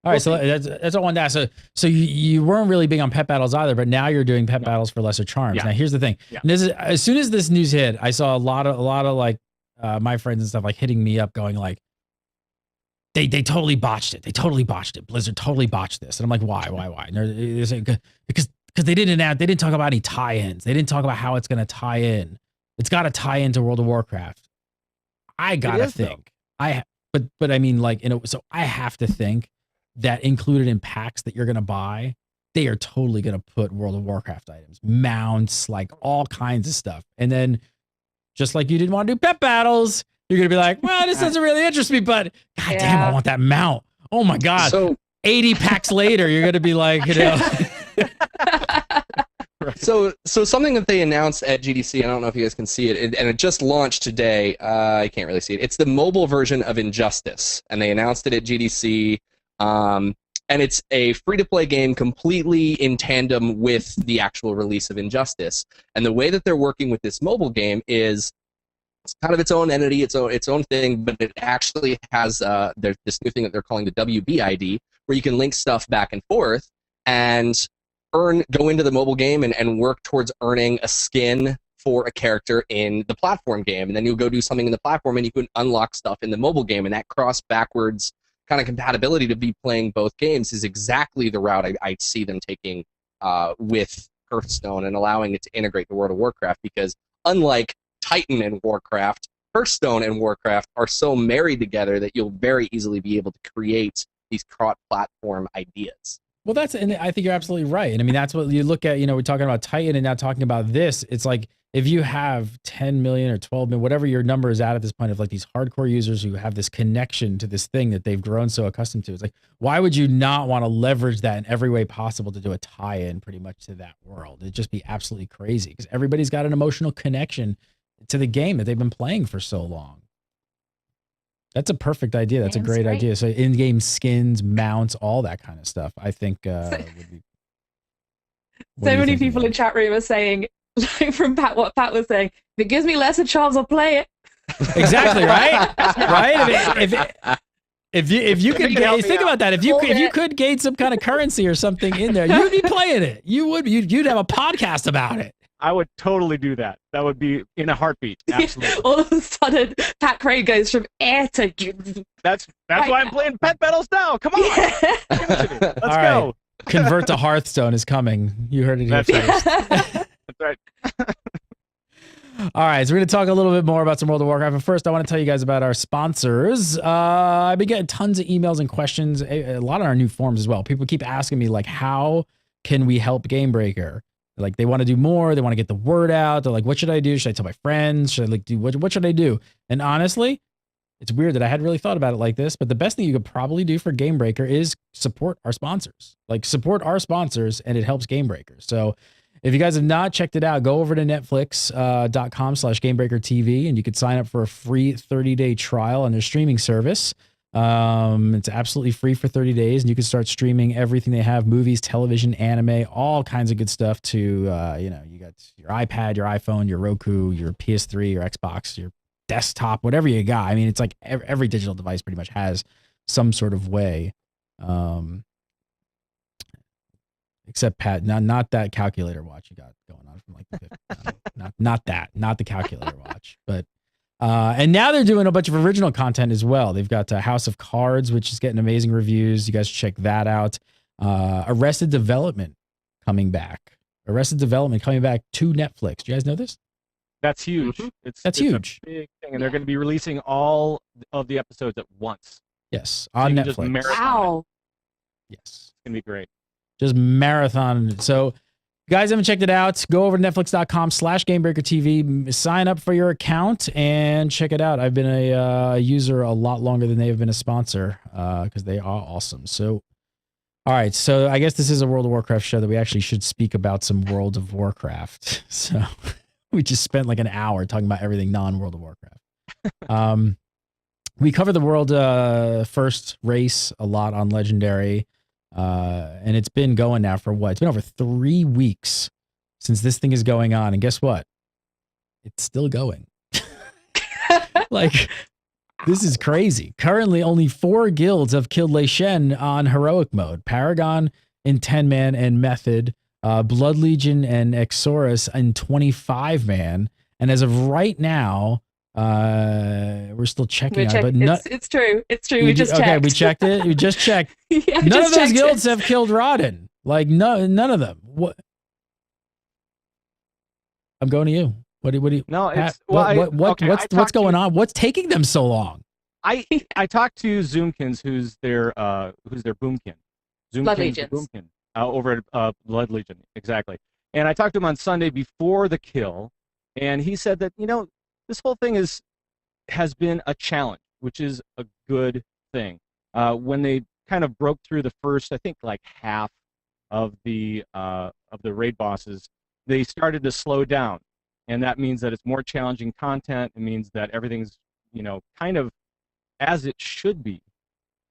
All right, so that's what I wanted to ask. So you weren't really big on pet battles either, but now you're doing pet battles for lesser charms. Yeah. Now here's the thing. Yeah. This is, as soon as this news hit, I saw a lot of like my friends and stuff like hitting me up, going like, they totally botched it. They totally botched it. Blizzard totally botched this, and I'm like, why? And they're saying, because they didn't talk about any tie-ins. They didn't talk about how it's going to tie in. It's got to tie into World of Warcraft. I gotta think. But I mean, like, so I have to think that included in packs that you're gonna buy, they are totally gonna put World of Warcraft items, mounts, like all kinds of stuff. And then, just like you didn't want to do pet battles, you're gonna be like, well, this doesn't really interest me, but god damn, I want that mount. Oh my god. So 80 packs later, you're gonna be like, So something that they announced at GDC, I don't know if you guys can see it, and it just launched today. I can't really see it. It's the mobile version of Injustice, and they announced it at GDC. And it's a free-to-play game completely in tandem with the actual release of Injustice. And the way that they're working with this mobile game is it's kind of its own entity, its own thing, but it actually has there's this new thing that they're calling the WBID, where you can link stuff back and forth and go into the mobile game and work towards earning a skin for a character in the platform game, and then you'll go do something in the platform and you can unlock stuff in the mobile game, and that cross backwards kind of compatibility to be playing both games is exactly the route I see them taking with Hearthstone and allowing it to integrate the World of Warcraft, because unlike Titan and Warcraft, Hearthstone and Warcraft are so married together that you'll very easily be able to create these cross-platform ideas. Well, and I think you're absolutely right. And I mean, that's what you look at, we're talking about Titan and now talking about this. It's like, if you have 10 million or 12 million, whatever your number is at this point, of like these hardcore users who have this connection to this thing that they've grown so accustomed to, it's like, why would you not want to leverage that in every way possible to do a tie-in pretty much to that world? It'd just be absolutely crazy, because everybody's got an emotional connection to the game that they've been playing for so long. That's a perfect idea. That's a great idea. So in-game skins, mounts, all that kind of stuff, I think would be... So many people in chat room are saying, like from Pat, what Pat was saying, if it gives me lesser charms, I'll play it. Exactly, right? Right? If you could think about that, if you could gain some kind of currency or something in there, you'd be playing it. You'd have a podcast about it. I would totally do that. That would be in a heartbeat. Absolutely. All of a sudden, Pat Crane goes from air to... That's why I'm playing pet battles now. Come on. Give it to me. Let's go. Convert to Hearthstone is coming. You heard it here That's first. That's right. All right, so we're going to talk a little bit more about some World of Warcraft. But first, I want to tell you guys about our sponsors. I've been getting tons of emails and questions, a lot on our new forums as well. People keep asking me, like, how can we help Gamebreaker? Like, they want to do more. They want to get the word out. They're like, what should I do? Should I tell my friends? Should I like do what should I do? And honestly, it's weird that I hadn't really thought about it like this, but the best thing you could probably do for Gamebreaker is support our sponsors. Like, support our sponsors, and it helps Gamebreaker. So if you guys have not checked it out, go over to netflix.com/GamebreakerTV, and you could sign up for a free 30-day trial on their streaming service. It's absolutely free for 30 days, and you can start streaming everything they have: movies, television, anime, all kinds of good stuff to, you got your iPad, your iPhone, your Roku, your PS3, your Xbox, your desktop, whatever you got. I mean, it's like every digital device pretty much has some sort of way. Except Pat, not that calculator watch you got going on from like the 50s. not the calculator watch, but and now they're doing a bunch of original content as well. They've got House of Cards, which is getting amazing reviews. You guys should check that out. Arrested Development coming back. Arrested Development coming back to Netflix. Do you guys know this? That's huge. Mhm. It's huge. A big thing, and they're going to be releasing all of the episodes at once. Yes, So on you can just Netflix. marathon it. Wow. Yes. It's going to be great. Just marathon. So, guys, haven't checked it out, go over to netflix.com/GamebreakerTV, sign up for your account, and check it out. I've been a user a lot longer than they have been a sponsor because they are awesome. So, all right. So, I guess this is a World of Warcraft show that we actually should speak about some World of Warcraft. So, we just spent like an hour talking about everything non-World of Warcraft. We covered the world first race a lot on Legendary. And it's been going now for what? It's been over 3 weeks since this thing is going on. And guess what? It's still going. Like, this is crazy. Currently, only 4 guilds have killed Lei Shen on heroic mode: Paragon in 10-man and Method, Blood Legion and Exorus in 25-man. And as of right now, we're still checking on it, but it's true. It's true. We just checked. Okay, we checked it. We just checked. Yeah, None just of those checked guilds it. have killed Rodden. Like, none of them. What? I'm going to you. What do you? No, Pat, it's well, what's going on? What's taking them so long? I talked to Zoomkins, who's their boomkin. Blood Zoomkins the Legions. boomkin over at Blood Legion, exactly. And I talked to him on Sunday before the kill, and he said that this whole thing has been a challenge, which is a good thing. When they kind of broke through the first, I think, like half of the raid bosses, they started to slow down, and that means that it's more challenging content. It means that everything's kind of as it should be.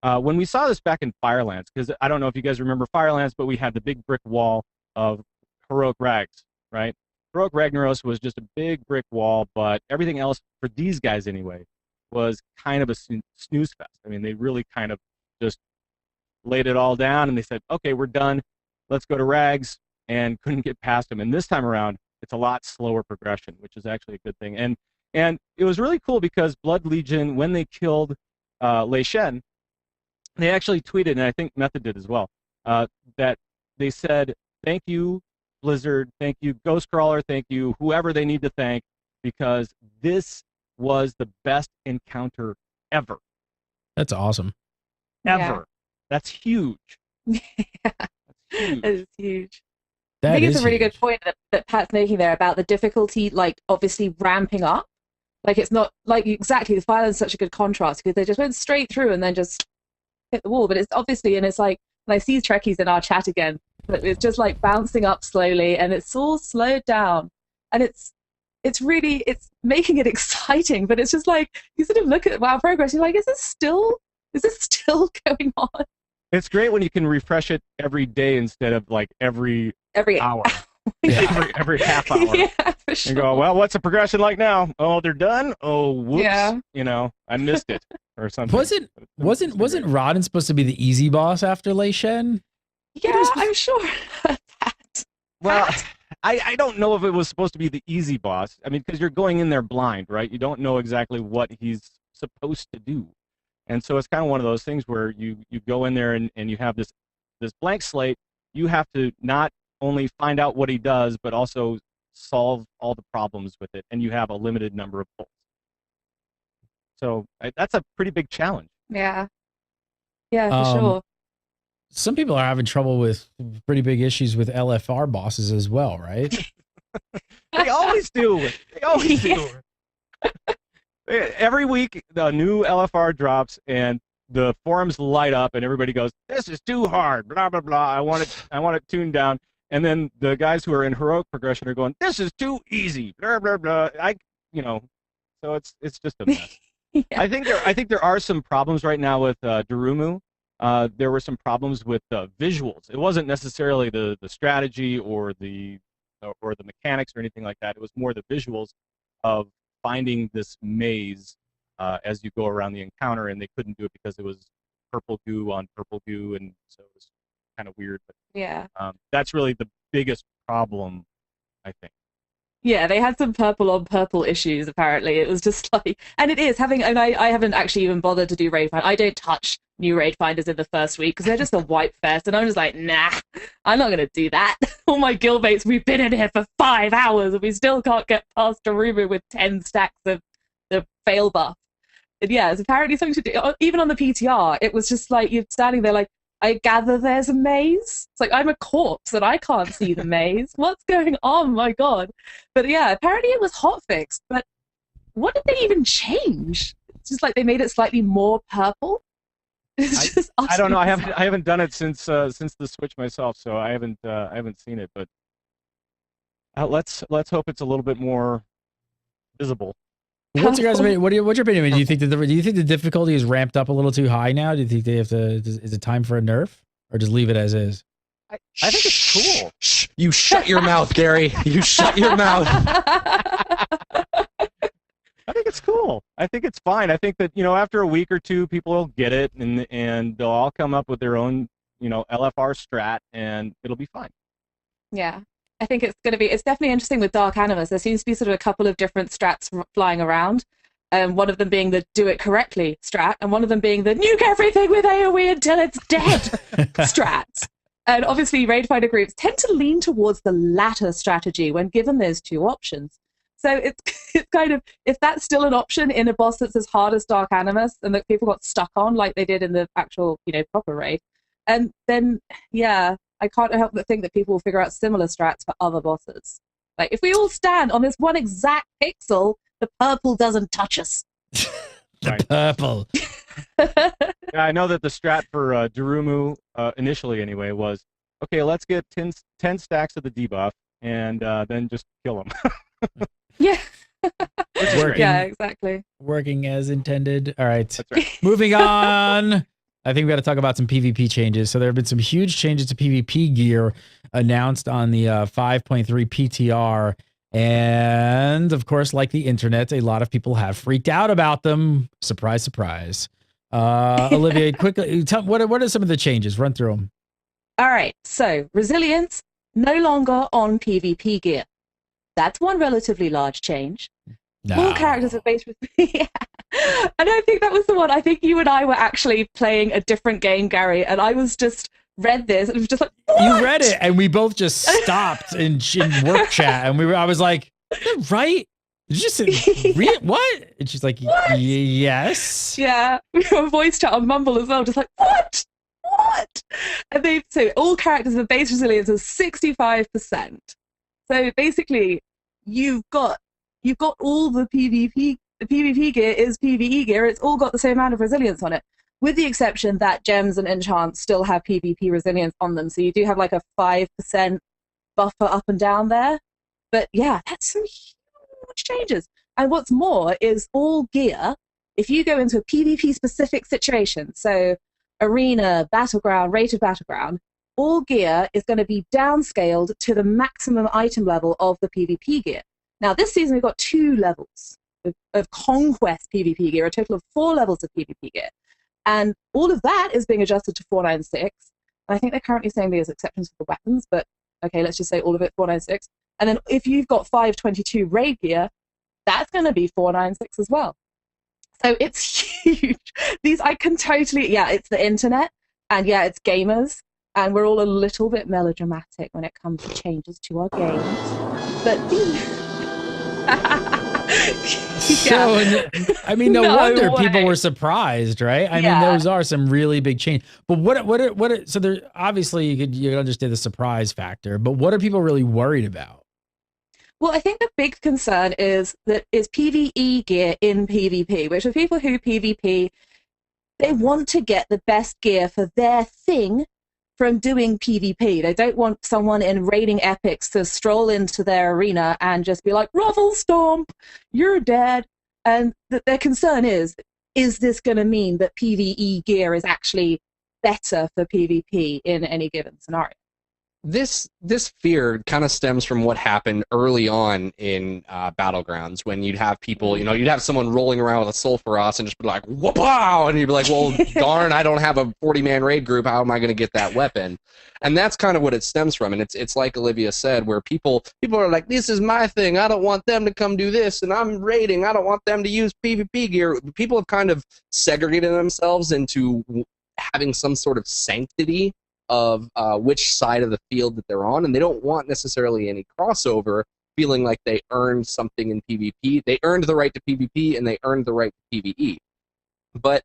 When we saw this back in Firelands, because I don't know if you guys remember Firelands, but we had the big brick wall of heroic rags, right? Heroic Ragnaros was just a big brick wall, but everything else, for these guys anyway, was kind of a snooze fest. I mean, they really kind of just laid it all down, and they said, okay, we're done. Let's go to Rags, and couldn't get past them. And this time around, it's a lot slower progression, which is actually a good thing. And it was really cool because Blood Legion, when they killed Lei Shen, they actually tweeted, and I think Method did as well, that they said, thank you, Blizzard, thank you, Ghostcrawler, thank you, whoever they need to thank, because this was the best encounter ever. That's awesome. Ever. Yeah. That's huge. Yeah, That's huge. it's huge. That I think is it's a really huge. good point that Pat's making there about the difficulty, like, obviously ramping up. Like, it's not like exactly the file is such a good contrast because they just went straight through and then just hit the wall. But it's obviously, and it's like, and I see Trekkies in our chat again, but it's just like bouncing up slowly and it's all slowed down. And it's really, it's making it exciting, but it's just like, you sort of look at WoW progress, you're like, is this still going on? It's great when you can refresh it every day instead of like every hour. Yeah. every half hour. Yeah, for sure. And go, well, what's the progression like now? Oh, they're done? Oh, whoops. Yeah. I missed it or something. Wasn't Rodden supposed to be the easy boss after Lei Shen? Yeah, I'm sure. Well, I don't know if it was supposed to be the easy boss. I mean, because you're going in there blind, right? You don't know exactly what he's supposed to do. And so it's kind of one of those things where you go in there and you have this blank slate, you have to not only find out what he does, but also solve all the problems with it, and you have a limited number of pulls. So that's a pretty big challenge. Yeah. Yeah, for sure. Some people are having trouble with pretty big issues with LFR bosses as well, right? They always do. They always do. Every week, the new LFR drops, and the forums light up, and everybody goes, "This is too hard." Blah blah blah. I want it tuned down. And then the guys who are in heroic progression are going, "This is too easy." Blah blah blah. So it's just a mess. Yeah. I think there are some problems right now with Darumu. There were some problems with visuals. It wasn't necessarily the strategy or the mechanics or anything like that. It was more the visuals of finding this maze as you go around the encounter, and they couldn't do it because it was purple goo on purple goo, and so it was kind of weird. But Yeah. that's really the biggest problem, I think. Yeah, they had some purple on purple issues, apparently. It was just like, and it is having, and I haven't actually even bothered to do raid find. I don't touch new raid finders in the first week because they're just a wipe fest, and I'm just like, nah, I'm not going to do that. All my guildmates, we've been in here for 5 hours and we still can't get past Darumu with 10 stacks of the fail buff. And yeah, it's apparently something to do, even on the PTR, it was just like, you're standing there like, I gather there's a maze. It's like, I'm a corpse and I can't see the maze. What's going on? My God. But yeah, apparently it was hotfixed. But what did they even change? It's just like they made it slightly more purple. It's just I don't know. I utterly haven't done it since the Switch myself, so I haven't seen it. But let's hope it's a little bit more visible. What's your guys' opinion? What's your opinion? Do you think the difficulty is ramped up a little too high now? Do you think they have to? Is it time for a nerf, or just leave it as is? I think it's cool. Shh, you shut your mouth, Gary. You shut your mouth. I think it's cool. I think it's fine. I think that after a week or two, people will get it, and they'll all come up with their own LFR strat, and it'll be fine. Yeah. I think it's definitely interesting with Dark Animus. There seems to be sort of a couple of different strats flying around. One of them being the do it correctly strat, and one of them being the nuke everything with AoE until it's dead strats. And obviously, raid finder groups tend to lean towards the latter strategy when given those two options. So it's kind of, if that's still an option in a boss that's as hard as Dark Animus and that people got stuck on like they did in the actual, proper raid, and then, yeah, I can't help but think that people will figure out similar strats for other bosses. Like, if we all stand on this one exact pixel, the purple doesn't touch us. The purple. Yeah, I know that the strat for Darumu, initially anyway, was, okay, let's get 10 stacks of the debuff, and then just kill them. Yeah. Yeah, exactly. Working as intended. All right. That's right. Moving on. I think we got to talk about some PvP changes. So there have been some huge changes to PvP gear announced on the 5.3 PTR. And of course, like the internet, a lot of people have freaked out about them. Surprise, surprise. Olivia, quickly, what are some of the changes? Run through them. All right. So resilience, no longer on PvP gear. That's one relatively large change. No. All characters are based with... Yeah. And I think that was the one. I think you and I were actually playing a different game, Gary, and I was just read this and it was just like, what? You read it and we both just stopped in work chat and I was like, right? Did you just say, what? And she's like, What? Yes. Yeah, we were voice chat on Mumble as well, just like, what? And they say all characters with base resilience is 65%. So basically, you've got all the PvP. The PvP gear is PvE gear. It's all got the same amount of resilience on it, with the exception that gems and enchants still have PvP resilience on them. So you do have like a 5% buffer up and down there. But yeah, that's some huge changes. And what's more is all gear, if you go into a PvP specific situation, so arena, battleground, rated battleground, all gear is going to be downscaled to the maximum item level of the PvP gear. Now, this season we've got 2 levels of Conquest PvP gear, a total of 4 levels of PvP gear. And all of that is being adjusted to 496. And I think they're currently saying there's exceptions for the weapons, but okay, let's just say all of it 496. And then if you've got 522 raid gear, that's going to be 496 as well. So it's huge. These, I can totally, yeah, it's the internet, and yeah, it's gamers. and we're all a little bit melodramatic when it comes to changes to our games. But So, I mean, no wonder people were surprised, right? I mean, those are some really big changes. But so there, obviously you understand the surprise factor, but what are people really worried about? Well, I think the big concern is PvE gear in PvP, which for people who PvP, they want to get the best gear for their thing from doing PvP. They don't want someone in raiding epics to stroll into their arena and just be like, Ruffle Stomp, you're dead. And their concern is this going to mean that PvE gear is actually better for PvP in any given scenario? This fear kind of stems from what happened early on in Battlegrounds, when you'd have people, you'd have someone rolling around with a Sulfuros and just be like, whoop-pow! And you'd be like, well, darn, I don't have a 40-man raid group. How am I going to get that weapon? And that's kind of what it stems from. And it's like Olivia said, where people are like, this is my thing. I don't want them to come do this. And I'm raiding. I don't want them to use PvP gear. People have kind of segregated themselves into having some sort of sanctity of which side of the field that they're on, and they don't want necessarily any crossover, feeling like they earned something in PvP. They earned the right to PvP, and they earned the right to PvE. But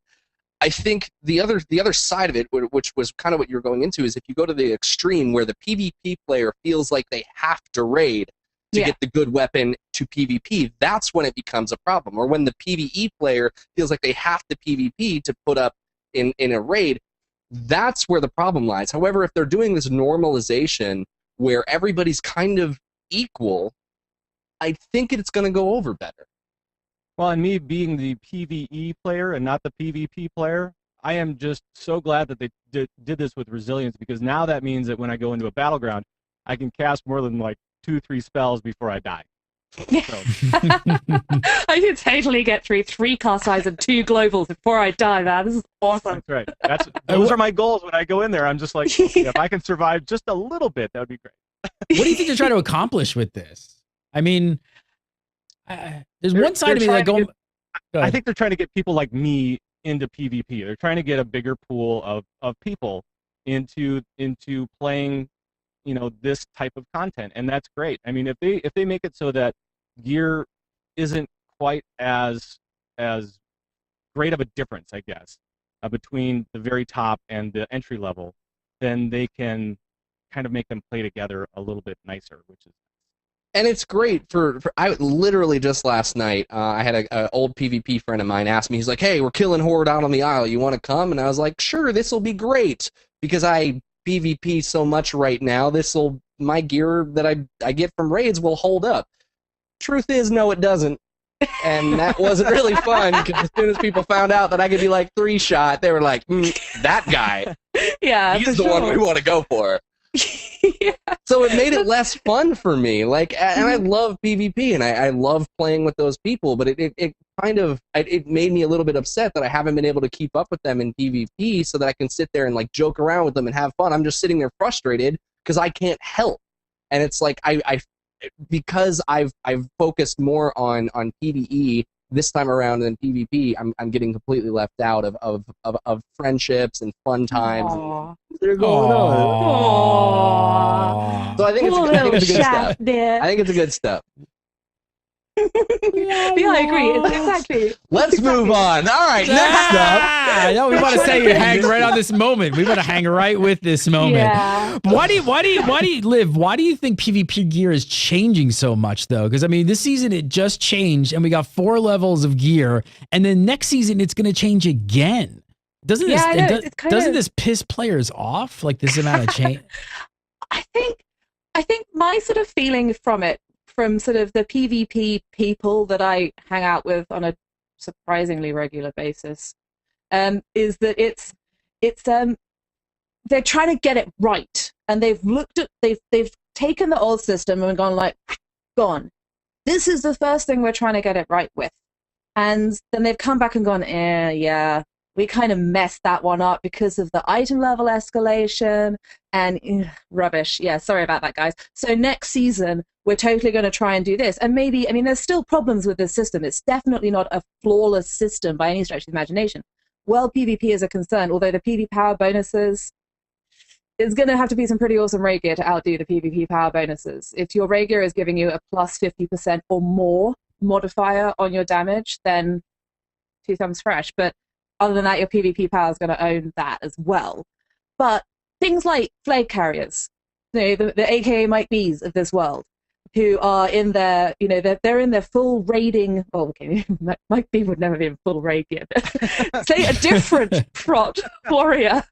I think the other side of it, which was kind of what you're going into, is if you go to the extreme where the PvP player feels like they have to raid to get the good weapon to PvP, that's when it becomes a problem. Or when the PvE player feels like they have to PvP to put up in a raid, that's where the problem lies. However, if they're doing this normalization where everybody's kind of equal, I think it's going to go over better. Well, and me being the PvE player and not the PvP player, I am just so glad that they did this with resilience, because now that means that when I go into a battleground, I can cast more than like 2-3 spells before I die. So. I can totally get through 3 cast eyes and 2 globals before I die, man. This is awesome. That's right. Those are my goals when I go in there. I'm just like, okay, if I can survive just a little bit, that would be great. What do you think they're trying to accomplish with this? I mean, there's one side of me like going. I think they're trying to get people like me into PvP. They're trying to get a bigger pool of people into playing, this type of content, and that's great. I mean, if they make it so that gear isn't quite as great of a difference, I guess, between the very top and the entry level, then they can kind of make them play together a little bit nicer, which is. And it's great for I literally just last night, I had an old PvP friend of mine ask me, he's like, hey, we're killing Horde out on the Isle. You want to come? And I was like, sure, this will be great, because I PvP so much right now. My gear that I get from raids will hold up. Truth is, no, it doesn't. And that wasn't really fun, because as soon as people found out that I could be like 3-shot, they were like, that guy. Yeah, he's the one we want to go for. Yeah. So it made it less fun for me. And I love PvP, and I love playing with those people, but it made me a little bit upset that I haven't been able to keep up with them in PvP, so that I can sit there and like joke around with them and have fun. I'm just sitting there frustrated because I can't help. And it's like because I've focused more on PvE this time around than PvP, I'm getting completely left out of friendships and fun times that are going on. So I think it's a good step. I think it's a good step. Yeah, I agree. Exactly. Let's move on. All right, next up. No, we want to say you hang right on this moment. We want to hang right with this moment. Yeah. Why do you Liv? Why do you think PvP gear is changing so much though? Because I mean, this season it just changed, and we got 4 levels of gear, and then next season it's going to change again. Doesn't this piss players off? Like this amount of change. I think my sort of feeling from it, from sort of the PvP people that I hang out with on a surprisingly regular basis, is that it's they're trying to get it right, and they've taken the old system and gone, this is the first thing we're trying to get it right with, and then they've come back and gone, yeah, we kind of messed that one up because of the item level escalation and rubbish. Yeah, sorry about that, guys. So next season, we're totally going to try and do this. And maybe, I mean, there's still problems with this system. It's definitely not a flawless system by any stretch of the imagination. Well, PvP is a concern, although the PV power bonuses, it's going to have to be some pretty awesome raid gear to outdo the PvP power bonuses. If your raid gear is giving you a plus 50% or more modifier on your damage, then two thumbs fresh. But other than that, your PvP power is going to own that as well. But things like flag carriers, the AKA Mike B's of this world, who are in their, they're in their full raiding. Oh, okay, Mike B would never be in full raid gear. Say a different prot warrior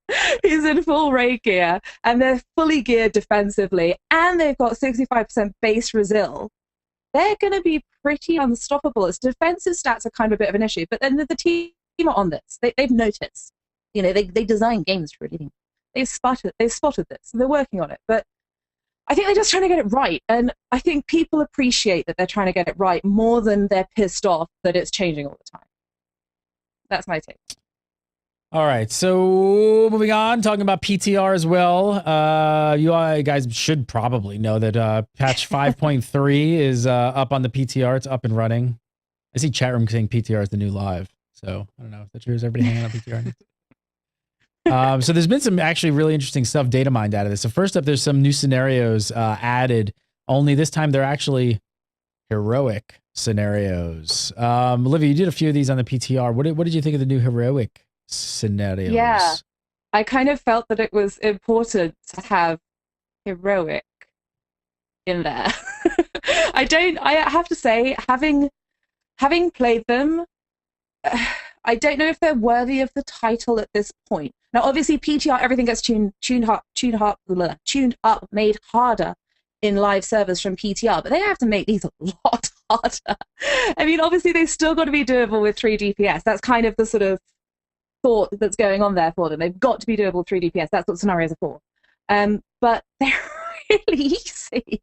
who's in full raid gear, and they're fully geared defensively, and they've got 65% base resil. They're going to be pretty unstoppable. Its defensive stats are kind of a bit of an issue, but then the team are on this. They've noticed. They design games for a living. They've spotted this, and they're working on it. But I think they're just trying to get it right. And I think people appreciate that they're trying to get it right more than they're pissed off that it's changing all the time. That's my take. All right. So moving on, talking about PTR as well. You guys should probably know that patch 5.3 is up on the PTR. It's up and running. I see chat room saying PTR is the new live. So I don't know if that's true. Is everybody hanging on PTR? So there's been some actually really interesting stuff data mined out of this. So first up, there's some new scenarios added, only this time they're actually heroic scenarios. Olivia, you did a few of these on the PTR. What did you think of the new heroic scenarios? Yeah, I kind of felt that it was important to have heroic in there. I have to say, having played them, I don't know if they're worthy of the title at this point. Now, obviously, PTR, everything gets tuned up, made harder in live servers from PTR, but they have to make these a lot harder. I mean, obviously, they've still got to be doable with 3 DPS. That's kind of the sort of thought that's going on there for them. They've got to be doable with 3 DPS. That's what scenarios are for. But they're really easy.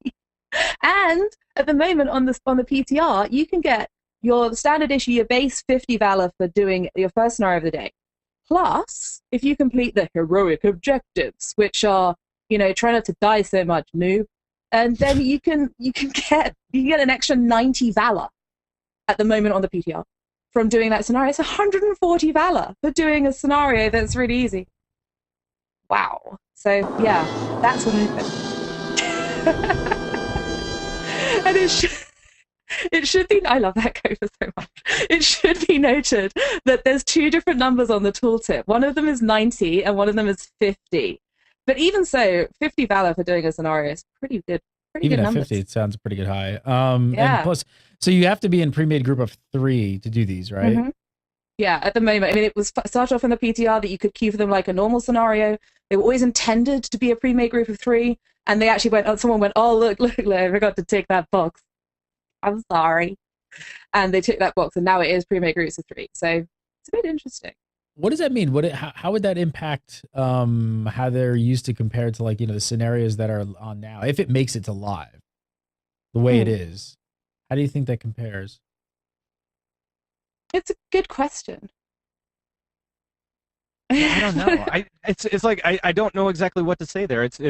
And at the moment on the PTR, you can get your standard issue, your base 50 Valor for doing your first scenario of the day. Plus, if you complete the heroic objectives, which are, try not to die so much, noob, and then you can get an extra 90 Valor at the moment on the PTR from doing that scenario. It's 140 Valor for doing a scenario that's really easy. Wow. So yeah, that's what happened. And it should be, I love that cover so much. It should be noted that there's 2 different numbers on the tooltip. One of them is 90 and one of them is 50. But even so, 50 Valor for doing a scenario is pretty good. Even good at numbers. 50, it sounds pretty good high. Yeah. And plus, so you have to be in pre-made group of 3 to do these, right? Mm-hmm. Yeah, at the moment. I mean, it was started off in the PTR that you could queue for them like a normal scenario. They were always intended to be a pre-made group of 3, and they actually someone went, oh, look, I forgot to tick that box. I'm sorry. And they took that box, and now it is pre-made groups of 3. So it's a bit interesting. What does that mean? How would that impact how they're used to compared to the scenarios that are on now? If it makes it to live, the way it is, how do you think that compares? It's a good question. I don't know. It's like I don't know exactly what to say there. It's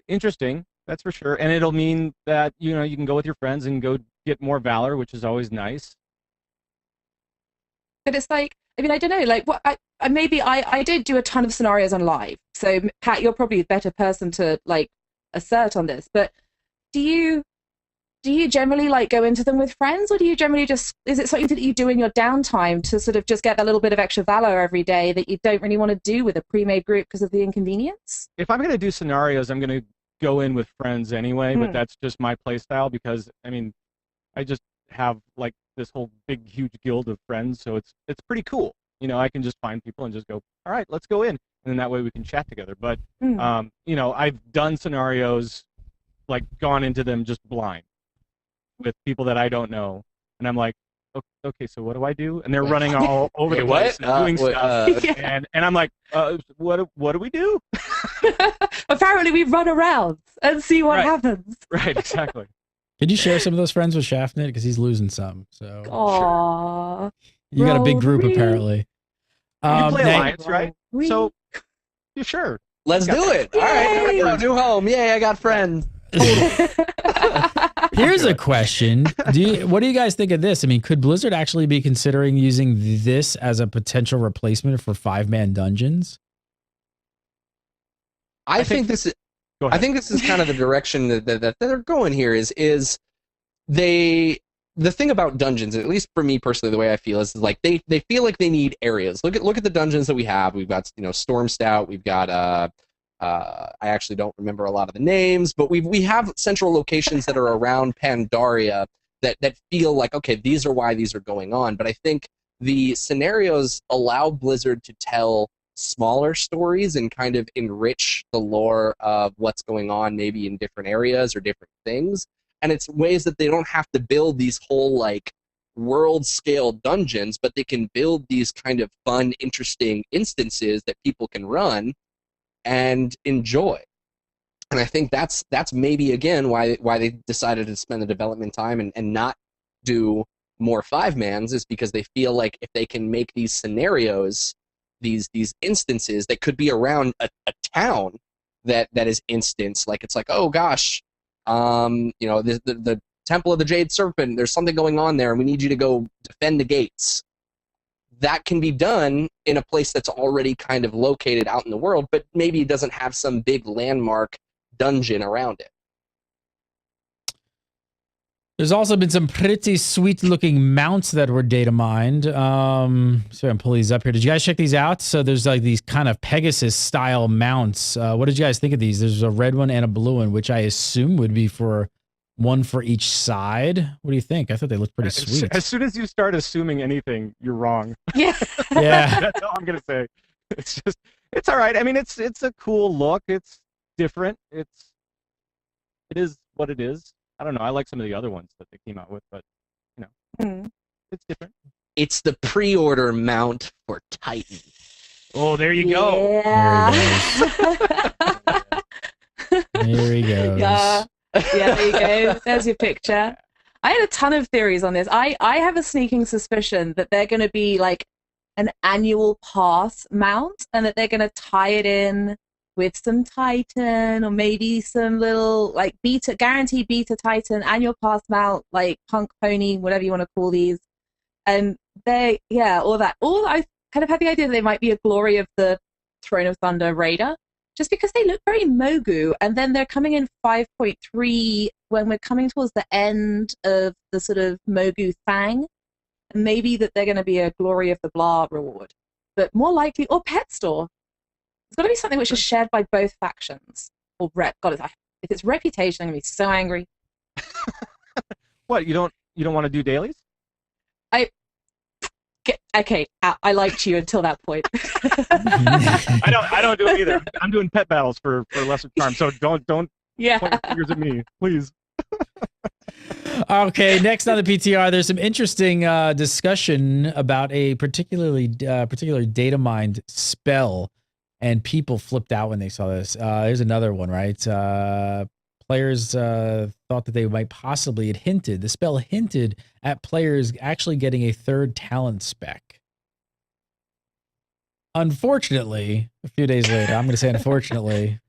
interesting, that's for sure, and it'll mean that you can go with your friends and go get more Valor, which is always nice. But it's like, I mean, I don't know, like what I did do a ton of scenarios on live. So Pat, you're probably a better person to assert on this. But do you generally go into them with friends, or do you generally is it something that you do in your downtime to sort of just get that little bit of extra Valor every day that you don't really want to do with a pre-made group because of the inconvenience? If I'm going to do scenarios, I'm going to go in with friends anyway, but that's just my play style because, I mean, I just have this whole big, huge guild of friends, so it's pretty cool. I can just find people and just go, all right, let's go in, and then that way we can chat together. But, I've done scenarios, gone into them just blind with people that I don't know, and I'm like, okay, so what do I do? And they're running all over the place and doing stuff, and I'm like, what do we do? Apparently we run around and see what happens. Right, exactly. Could you share some of those friends with Shaftnet, because he's losing some? So aww, you got a big group apparently. You play Alliance, right? So you sure? Let's do it. All right, new home. Yay! I got friends. Here's a question. What do you guys think of this? I mean, could Blizzard actually be considering using this as a potential replacement for 5-man dungeons? I think this is. Go ahead. I think this is kind of the direction that they're going here. Is they the thing about dungeons, at least for me personally, the way I feel is like they feel like they need areas. Look at the dungeons that we have. We've got Storm Stout. We've got I actually don't remember a lot of the names, but we have central locations that are around Pandaria that feel like, okay, these are why these are going on. But I think the scenarios allow Blizzard to tell smaller stories and kind of enrich the lore of what's going on maybe in different areas or different things. And it's ways that they don't have to build these whole like world scale dungeons, but they can build these kind of fun, interesting instances that people can run and enjoy. And I think that's maybe again why they decided to spend the development time and not do more 5-mans, is because they feel like if they can make these scenarios, these instances that could be around a town that is instance, like it's like, oh gosh, the Temple of the Jade Serpent, there's something going on there and we need you to go defend the gates. That can be done in a place that's already kind of located out in the world, but maybe it doesn't have some big landmark dungeon around it. There's also been some pretty sweet-looking mounts that were data mined. So I'm gonna pull these up here. Did you guys check these out? So there's like these kind of Pegasus-style mounts. What did you guys think of these? There's a red one and a blue one, which I assume would be for one for each side. What do you think? I thought they looked pretty sweet. As soon as you start assuming anything, you're wrong. Yeah. Yeah. That's all I'm gonna say. It's all right. I mean, it's a cool look. It's different. It is what it is. I don't know. I like some of the other ones that they came out with, but it's different. It's the pre-order mount for Titan. Oh, there you go. Yeah. Here he goes. Yeah. Yeah, there you go. There's your picture. I had a ton of theories on this. I have a sneaking suspicion that they're going to be like an annual pass mount, and that they're going to tie it in with some Titan, or maybe some little like guaranteed beta Titan, annual pass mount, like Punk Pony, whatever you want to call these. And all that. I kind of had the idea that they might be a glory of the Throne of Thunder Raider, just because they look very Mogu, and then they're coming in 5.3 when we're coming towards the end of the sort of Mogu Fang. And maybe that they're going to be a glory of the Blah reward, but more likely, or Pet Store. It's got to be something which is shared by both factions. Or God, if it's reputation, I'm going to be so angry. What, you don't want to do dailies? Okay, I liked you until that point. I don't do it either. I'm doing pet battles for lesser charm, so don't point your fingers at me, please. Okay, next on the PTR, there's some interesting discussion about a particular data mined spell, and people flipped out when they saw this. There's another one, right? Players thought that they might possibly, the spell hinted at players actually getting a third talent spec. Unfortunately, a few days later, I'm going to say unfortunately,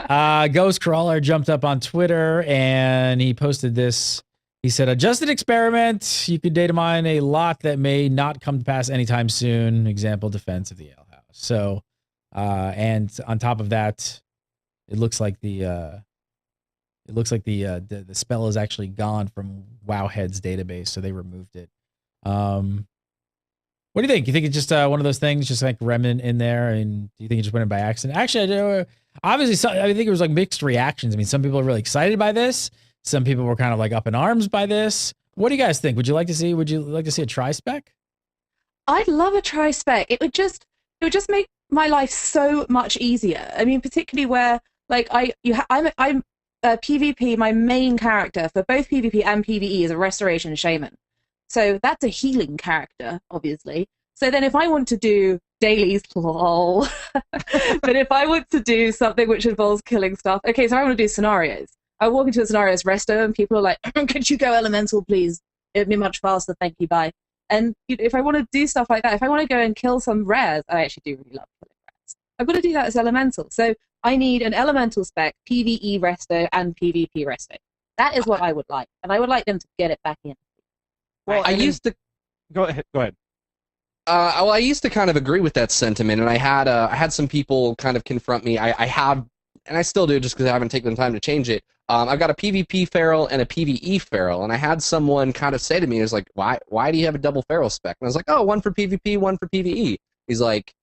Ghost Crawler jumped up on Twitter and he posted this. He said, just an experiment. You could data mine a lot that may not come to pass anytime soon. Example, defense of the Ale House. So, and on top of that, it looks like the spell is actually gone from Wowhead's database, so they removed it. What do you think? You think it's just one of those things, just like remnant in there, and do you think it just went in by accident? Actually, obviously, I think it was like mixed reactions. I mean, some people are really excited by this. Some people were kind of like up in arms by this. What do you guys think? Would you like to see a tri-spec? I'd love a tri-spec. It would just make my life so much easier. I mean, particularly where like I'm PvP. My main character for both PvP and PvE is a restoration shaman, so that's a healing character, obviously. So then, if I want to do dailies, lol. But if I want to do something which involves killing stuff, okay. So I want to do scenarios. I walk into a scenario as resto, and people are like, "Could you go elemental, please? It'd be much faster. Thank you, bye." And if I want to do stuff like that, if I want to go and kill some rares, I actually do really love killing rares. I've got to do that as elemental. So I need an elemental spec, PvE resto, and PvP resto. That is what I would like, and I would like them to get it back in. Well, I used to go ahead. Well, I used to kind of agree with that sentiment, and I had some people kind of confront me. I have, and I still do, just because I haven't taken the time to change it. I've got a PvP feral and a PvE feral, and I had someone kind of say to me, "Is like, why do you have a double feral spec?" And I was like, "Oh, one for PvP, one for PvE." He's like,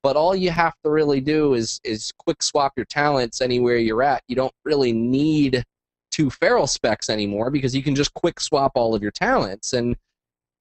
"But all you have to really do is quick swap your talents anywhere you're at. You don't really need two feral specs anymore because you can just quick swap all of your talents." And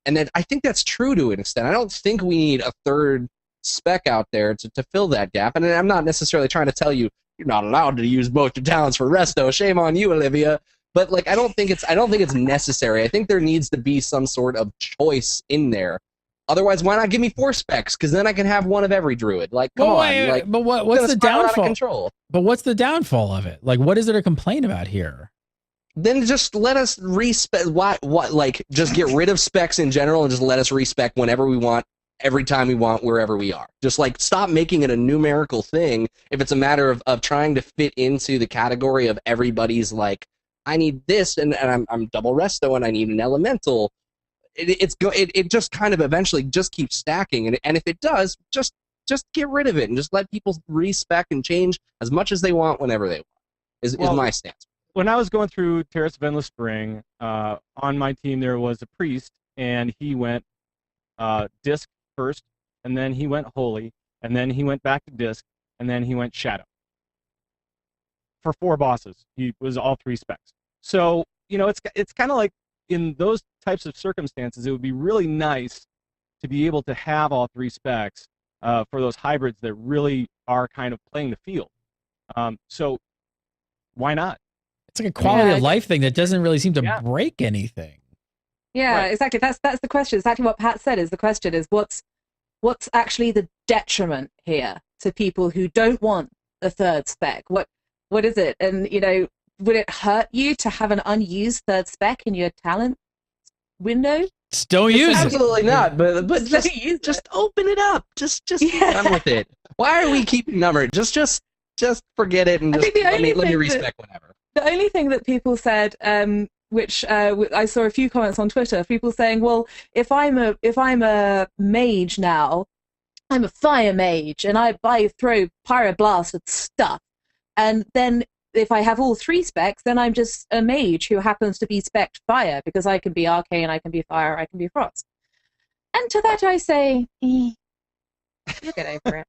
then I think that's true to an extent. I don't think we need a third spec out there to fill that gap. And I'm not necessarily trying to tell you you're not allowed to use both your talents for resto. Shame on you, Olivia. But like, I don't think it's necessary. I think there needs to be some sort of choice in there. Otherwise, why not give me 4 specs? Because then I can have one of every druid. Like, come on. Like, but what's the downfall? Control. But what's the downfall of it? Like, what is there to complain about here? Then just let us respec. What? Like, just get rid of specs in general and just let us respec whenever we want, every time we want, wherever we are. Just like stop making it a numerical thing. If it's a matter of trying to fit into the category of everybody's like, I need this and I'm double resto and I need an elemental. It just kind of eventually just keeps stacking. And if it does, just get rid of it and just let people respec and change as much as they want whenever they want. Is my stance. When I was going through Terrace of Endless Spring, on my team there was a priest, and he went disc first, and then he went holy, and then he went back to disc, and then he went shadow. For 4 bosses, he was all 3 specs. So it's kind of like in those types of circumstances, it would be really nice to be able to have all 3 specs for those hybrids that really are kind of playing the field. So why not? It's like a quality of life thing that doesn't really seem to break anything. Yeah, Right. exactly. That's the question. Exactly what Pat said is the question is what's actually the detriment here to people who don't want a third spec? What is it? And would it hurt you to have an unused third spec in your talent window? Just don't use it. Absolutely not. But just open it up. Just done with it. Why are we keeping numbered? Just forget it and just let me respec whenever. The only thing that people said, which I saw a few comments on Twitter, people saying, "Well, if I'm a mage now, I'm a fire mage, and I throw pyroblasted stuff, and then if I have all 3 specs, then I'm just a mage who happens to be spec'd fire because I can be arcane, I can be fire, I can be frost." And to that I say, you get over it.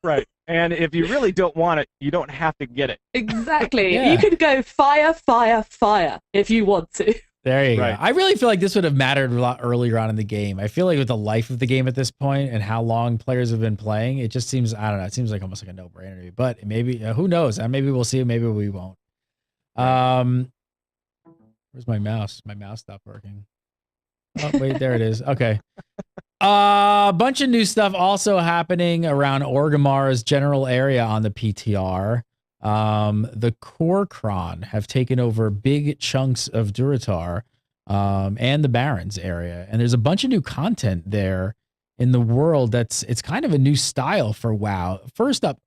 Right. And if you really don't want it, you don't have to get it. Exactly. Yeah. You could go fire, fire, fire if you want to. There you Right. go. I really feel like this would have mattered a lot earlier on in the game. I feel like with the life of the game at this point and how long players have been playing, it just seems, I don't know, it seems like almost like a no-brainer to me. But maybe, who knows? Maybe we'll see, maybe we won't. Where's my mouse? My mouse stopped working. Oh, wait, there it is. Okay. A bunch of new stuff also happening around Orgrimmar's general area on the PTR. The Kor'kron have taken over big chunks of Durotar and the Barrens area. And there's a bunch of new content there in the world it's kind of a new style for WoW. First up,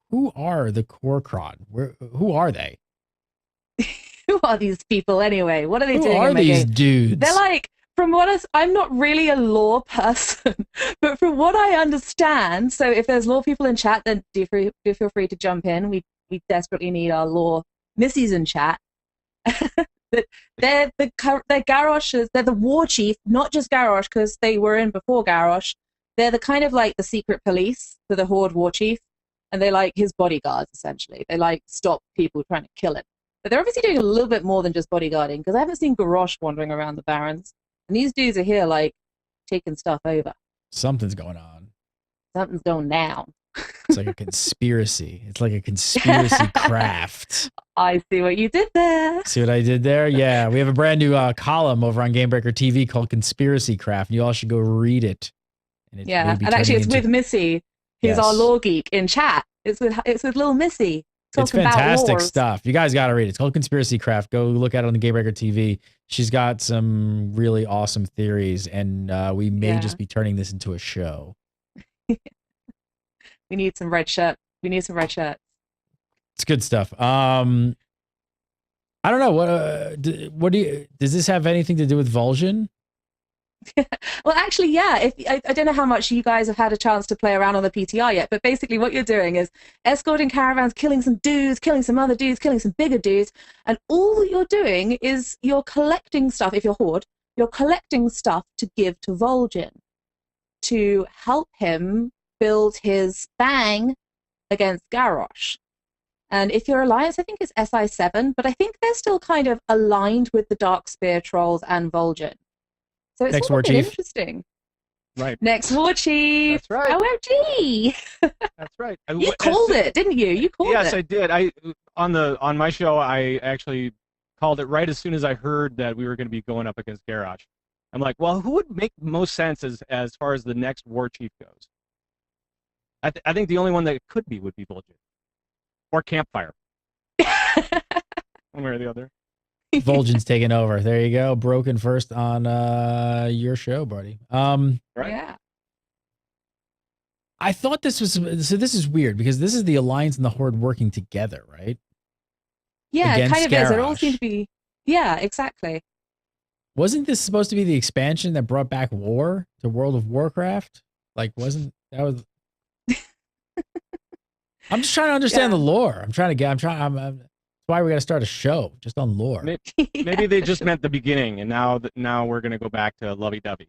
who are the Kor'kron? Who are they? Who are these people anyway? What are they doing? Who are in my these game? dudes? They're like, from what I'm not really a lore person, but from what I understand, so if there's lore people in chat, then do feel free to jump in. We desperately need our lore missies in chat. They're Garrosh, they're the war chief, not just Garrosh, because they were in before Garrosh. They're the kind of like the secret police for the Horde war chief, and they're like his bodyguards, essentially. They like stop people trying to kill him. But they're obviously doing a little bit more than just bodyguarding, because I haven't seen Garrosh wandering around the Barrens. And these dudes are here, like, taking stuff over. Something's going on. Something's going down. It's like a conspiracy. It's like a conspiracy craft. I see what you did there. See what I did there? Yeah, we have a brand new column over on Gamebreaker TV called Conspiracy Craft. You all should go read it. And Yeah, and actually it's with Missy, who's our lore geek in chat. It's with little Missy. It's fantastic stuff. You guys got to read it. It's called Conspiracy Craft. Go look at it on the Gamebreaker TV. She's got some really awesome theories, and we may just be turning this into a show. We need some red shirt. We need some red shirts. It's good stuff. I don't know what do you, does this have anything to do with Vol'jin? Well, actually, yeah. If I don't know how much you guys have had a chance to play around on the PTR yet, but basically what you're doing is escorting caravans, killing some dudes, killing some other dudes, killing some bigger dudes, and all that you're doing is you're collecting stuff. If you're Horde, you're collecting stuff to give to Vol'jin to help him build his bang against Garrosh. And if you're Alliance, I think it's SI7, but I think they're still kind of aligned with the Dark Spear Trolls and Vol'jin. So it's Next all War a bit Chief. Interesting. Right. Next War Chief. That's right. OMG. That's right. You called it, didn't you? You called Yes, it. I did. On my show, I actually called it right as soon as I heard that we were going to be going up against Garrosh. I'm like, well, who would make most sense as far as the next War Chief goes? I think the only one that it could be would be Vol'jin. Or Campfire. One way or the other. Vol'jin's taking over. There you go. Broken first on your show, buddy. Right? Yeah. I thought this was so. This is weird because this is the Alliance and the Horde working together, right? Yeah, it Against kind of is. It all Garrosh. seemed to be. Yeah, exactly. Wasn't this supposed to be the expansion that brought back war to World of Warcraft? Like, wasn't that was? I'm just trying to understand Yeah. the lore. That's why we got to start a show just on lore. Maybe they just meant the beginning, and now we're going to go back to lovey-dovey.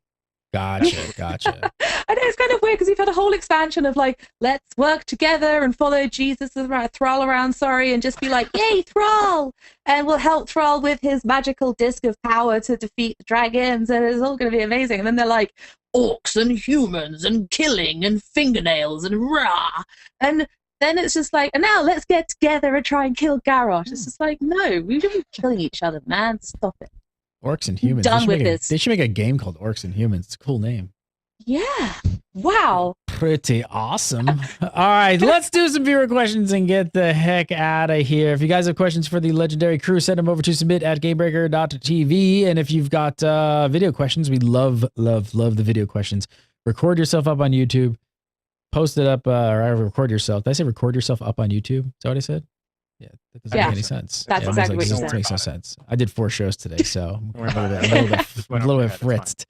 Gotcha. I know it's kind of weird because you've had a whole expansion of like, let's work together and follow Jesus around, Thrall around, and just be like, yay, Thrall! And we'll help Thrall with his magical disc of power to defeat the dragons, and it's all going to be amazing. And then they're like, orcs and humans and killing and fingernails and rah! And then it's just like, and now let's get together and try and kill Garrosh. It's just like, no, we shouldn't be killing each other, man. Stop it. Orcs and humans. Done with this. They should make a game called Orcs and Humans. It's a cool name. Yeah. Wow. Pretty awesome. All right, let's do some viewer questions and get the heck out of here. If you guys have questions for the legendary crew, send them over to submit@gamebreaker.tv. And if you've got video questions, we love the video questions. Record yourself up on YouTube. Post it up, or record yourself. Did I say record yourself up on YouTube? Is that what I said? Yeah, that doesn't Yeah. make any sense. That's exactly what you It said. makes no sense. I did 4 shows today, so I'm Don't worry a about little bit, it. a little bit fritzed.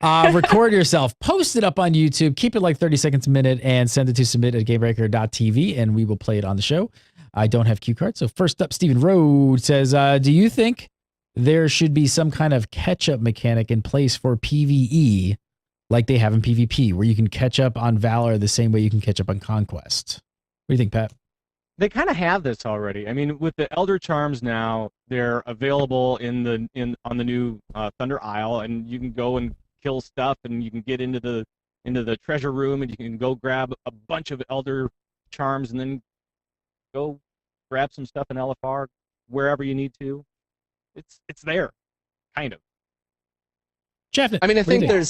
Record yourself, post it up on YouTube, keep it like 30 seconds a minute, and send it to submit@gamebreaker.tv, and we will play it on the show. I don't have cue cards. So first up, Stephen Rhodes says, do you think there should be some kind of catch-up mechanic in place for PvE like they have in PvP, where you can catch up on Valor the same way you can catch up on Conquest? What do you think, Pat? They kind of have this already. I mean, with the Elder Charms now, they're available on the new Thunder Isle, and you can go and kill stuff, and you can get into the treasure room, and you can go grab a bunch of Elder Charms, and then go grab some stuff in LFR wherever you need to. It's there, kind of. Jeff, I mean, I what do you think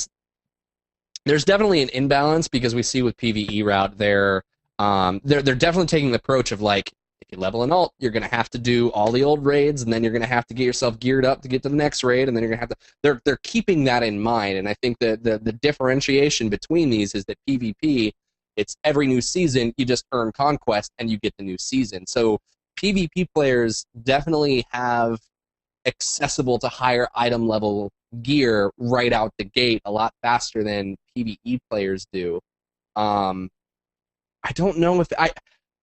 there's definitely an imbalance because we see with PvE route they're definitely taking the approach of like, if you level an alt, you're gonna have to do all the old raids, and then you're gonna have to get yourself geared up to get to the next raid, and then you're gonna have to. They're keeping that in mind, and I think that the differentiation between these is that PvP, it's every new season you just earn conquest and you get the new season. So PvP players definitely have accessible to higher item level gear right out the gate a lot faster than PvE players do. I don't know if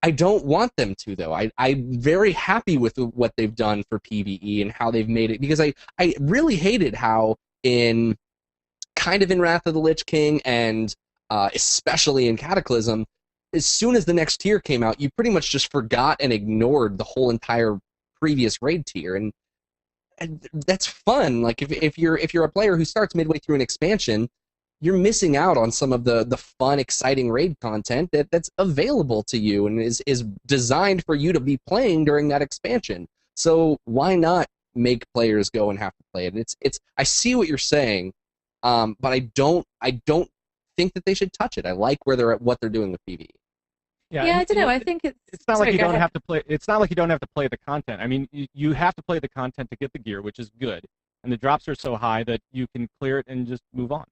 I don't want them to, though. I'm very happy with what they've done for PvE and how they've made it, because I really hated how in Wrath of the Lich King and especially in Cataclysm, as soon as the next tier came out, you pretty much just forgot and ignored the whole entire previous raid tier, and that's fun. Like if you're a player who starts midway through an expansion, you're missing out on some of the fun, exciting raid content that's available to you and is designed for you to be playing during that expansion. So why not make players go and have to play it? It's I see what you're saying, but I don't think that they should touch it. I like where they're at, what they're doing with PvE. Yeah, I don't know. I think It's not Sorry, like you go don't ahead. have to play. It's not like you don't have to play the content. I mean, you have to play the content to get the gear, which is good, and the drops are so high that you can clear it and just move on.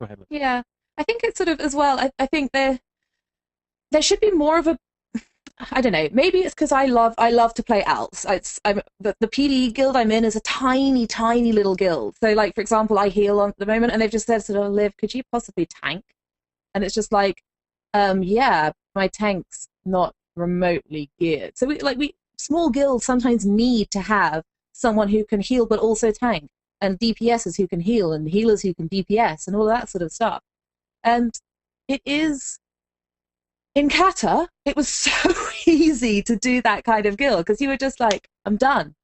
Go ahead, Liz. Yeah, I think it's sort of as well. I think there should be more of a I don't know. Maybe it's because I love to play alts. The PvE guild I'm in is a tiny, tiny little guild. So, like, for example, I heal at the moment, and they've just said, "Sort of, Liv, could you possibly tank?" And it's just like, yeah, my tank's not remotely geared. So we small guilds sometimes need to have someone who can heal but also tank, and DPSs who can heal, and healers who can DPS, and all that sort of stuff. And it is. In Kata, it was so easy to do that kind of guild because you were just like, I'm done.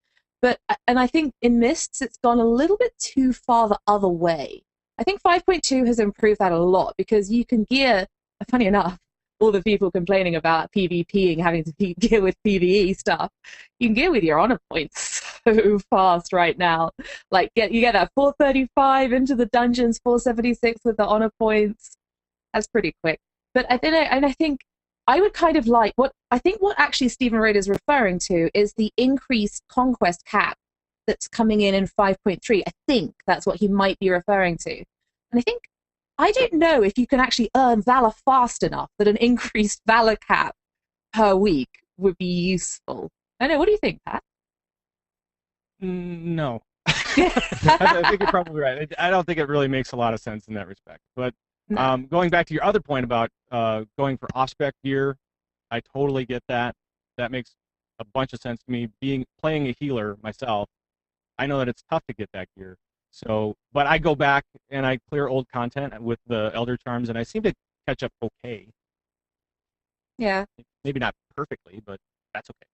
And I think in Mists, it's gone a little bit too far the other way. I think 5.2 has improved that a lot because you can gear, funny enough, all the people complaining about PvPing, having to gear with PvE stuff, you can gear with your honor points so fast right now. Like, you get that 435 into the dungeons, 476 with the honor points. That's pretty quick. But I think I would kind of like what actually Stephen Road is referring to is the increased conquest cap that's coming in 5.3. I think that's what he might be referring to. And I don't know if you can actually earn Valor fast enough that an increased Valor cap per week would be useful. I don't know. What do you think, Pat? No. I think you're probably right. I don't think it really makes a lot of sense in that respect. But going back to your other point about going for off-spec gear, I totally get that. That makes a bunch of sense to me. Playing a healer myself, I know that it's tough to get that gear. So, but I go back and I clear old content with the Elder Charms, and I seem to catch up okay. Yeah. Maybe not perfectly, but that's okay.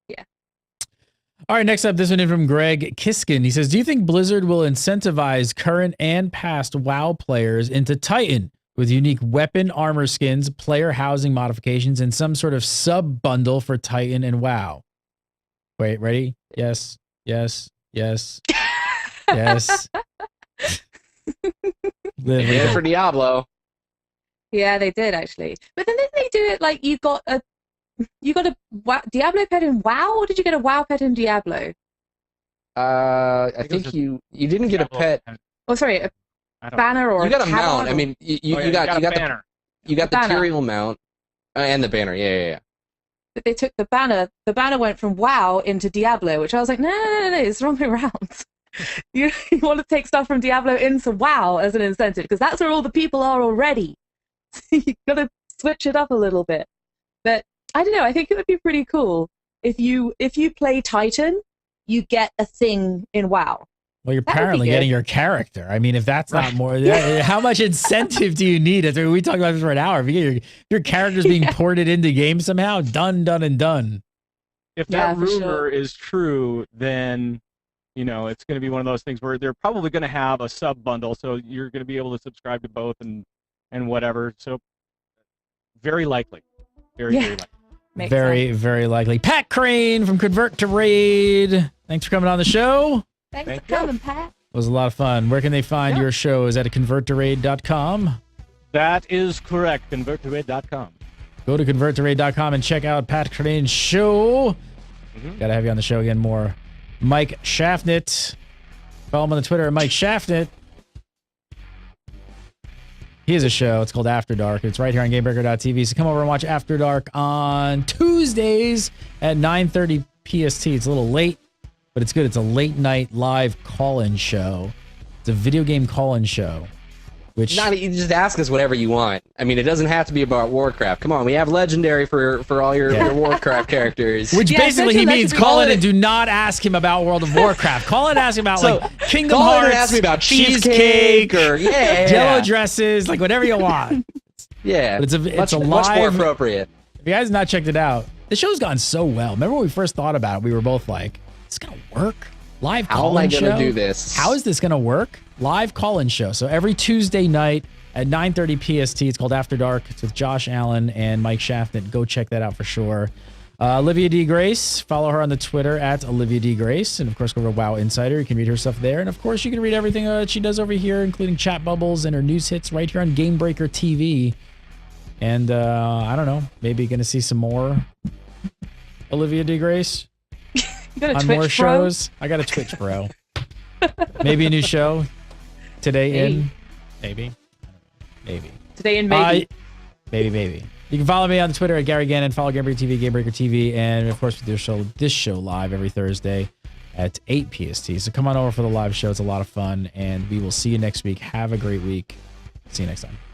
Yeah. All right, next up, this one in from Greg Kiskin. He says, do you think Blizzard will incentivize current and past WoW players into Titan with unique weapon armor skins, player housing modifications, and some sort of sub-bundle for Titan and WoW? Wait, ready? Yes, yes, yes, yes. They did it for Diablo. Yeah, they did, actually. But then didn't they do it like you got a Diablo pet in WoW, or did you get a WoW pet in Diablo? I think you didn't get a pet. Oh, sorry, a banner or you got a mount. I mean, you got a banner. You got the Tyrael mount and the banner. Yeah. But they took the banner. The banner went from WoW into Diablo, which I was like, no, it's the wrong way around. You want to take stuff from Diablo into WoW as an incentive because that's where all the people are already. So you got to switch it up a little bit. But I don't know. I think it would be pretty cool if you play Titan, you get a thing in WoW. Well, you're apparently getting your character. I mean, if that's not more, how much incentive do you need? We talked about this for an hour. If you get your character's being ported into game somehow, done, and done. If that rumor is true, then it's going to be one of those things where they're probably going to have a sub bundle, so you're going to be able to subscribe to both and whatever. So very likely. Very likely. Very likely. Pat Crane from Convert to Raid. Thanks for coming on the show. Thanks for coming, Pat. It was a lot of fun. Where can they find your show? Is that at converttoraid.com? That is correct. Converttoraid.com. Go to converttoraid.com and check out Pat Crane's show. Gotta have you on the show again more. Mike Shaftnit. Follow him on the Twitter at Mike Shaftnit. He has a show. It's called After Dark. It's right here on GameBreaker.tv. So come over and watch After Dark on Tuesdays at 9:30 PST. It's a little late, but it's good. It's a late night live call-in show. It's a video game call-in show. Which you just ask us whatever you want. I mean, it doesn't have to be about Warcraft. Come on, we have Legendary for all your Warcraft characters. Which basically he means call in and do not ask him about World of Warcraft. Call in and ask him about Kingdom Hearts. Call in and ask me about cheesecake or yellow dresses, like whatever you want. Yeah, but it's a live, much more appropriate. If you guys have not checked it out, the show's gone so well. Remember when we first thought about it, we were both like, "It's gonna work." Live call-in show. How am I gonna do this? How is this gonna work? Live call-in show. So every Tuesday night at 9:30 PST. It's called After Dark. It's with Josh Allen and Mike Shaftnit. Go check that out for sure. Olivia D. Grace. Follow her on the Twitter at Olivia D. Grace. And of course, go to WoW Insider. You can read her stuff there. And of course, you can read everything she does over here, including chat bubbles and her news hits right here on GameBreaker TV. And I don't know, maybe going to see some more Olivia D. Grace on Twitch, more shows. I got a Twitch, bro. Maybe a new show today in maybe. Maybe today in maybe. Baby. You can follow me on Twitter at Gary Gannon. Follow Gamebreaker TV, Gamebreaker TV, and of course, we do this show live every Thursday at 8 PST. So come on over for the live show. It's a lot of fun, and we will see you next week. Have a great week. See you next time.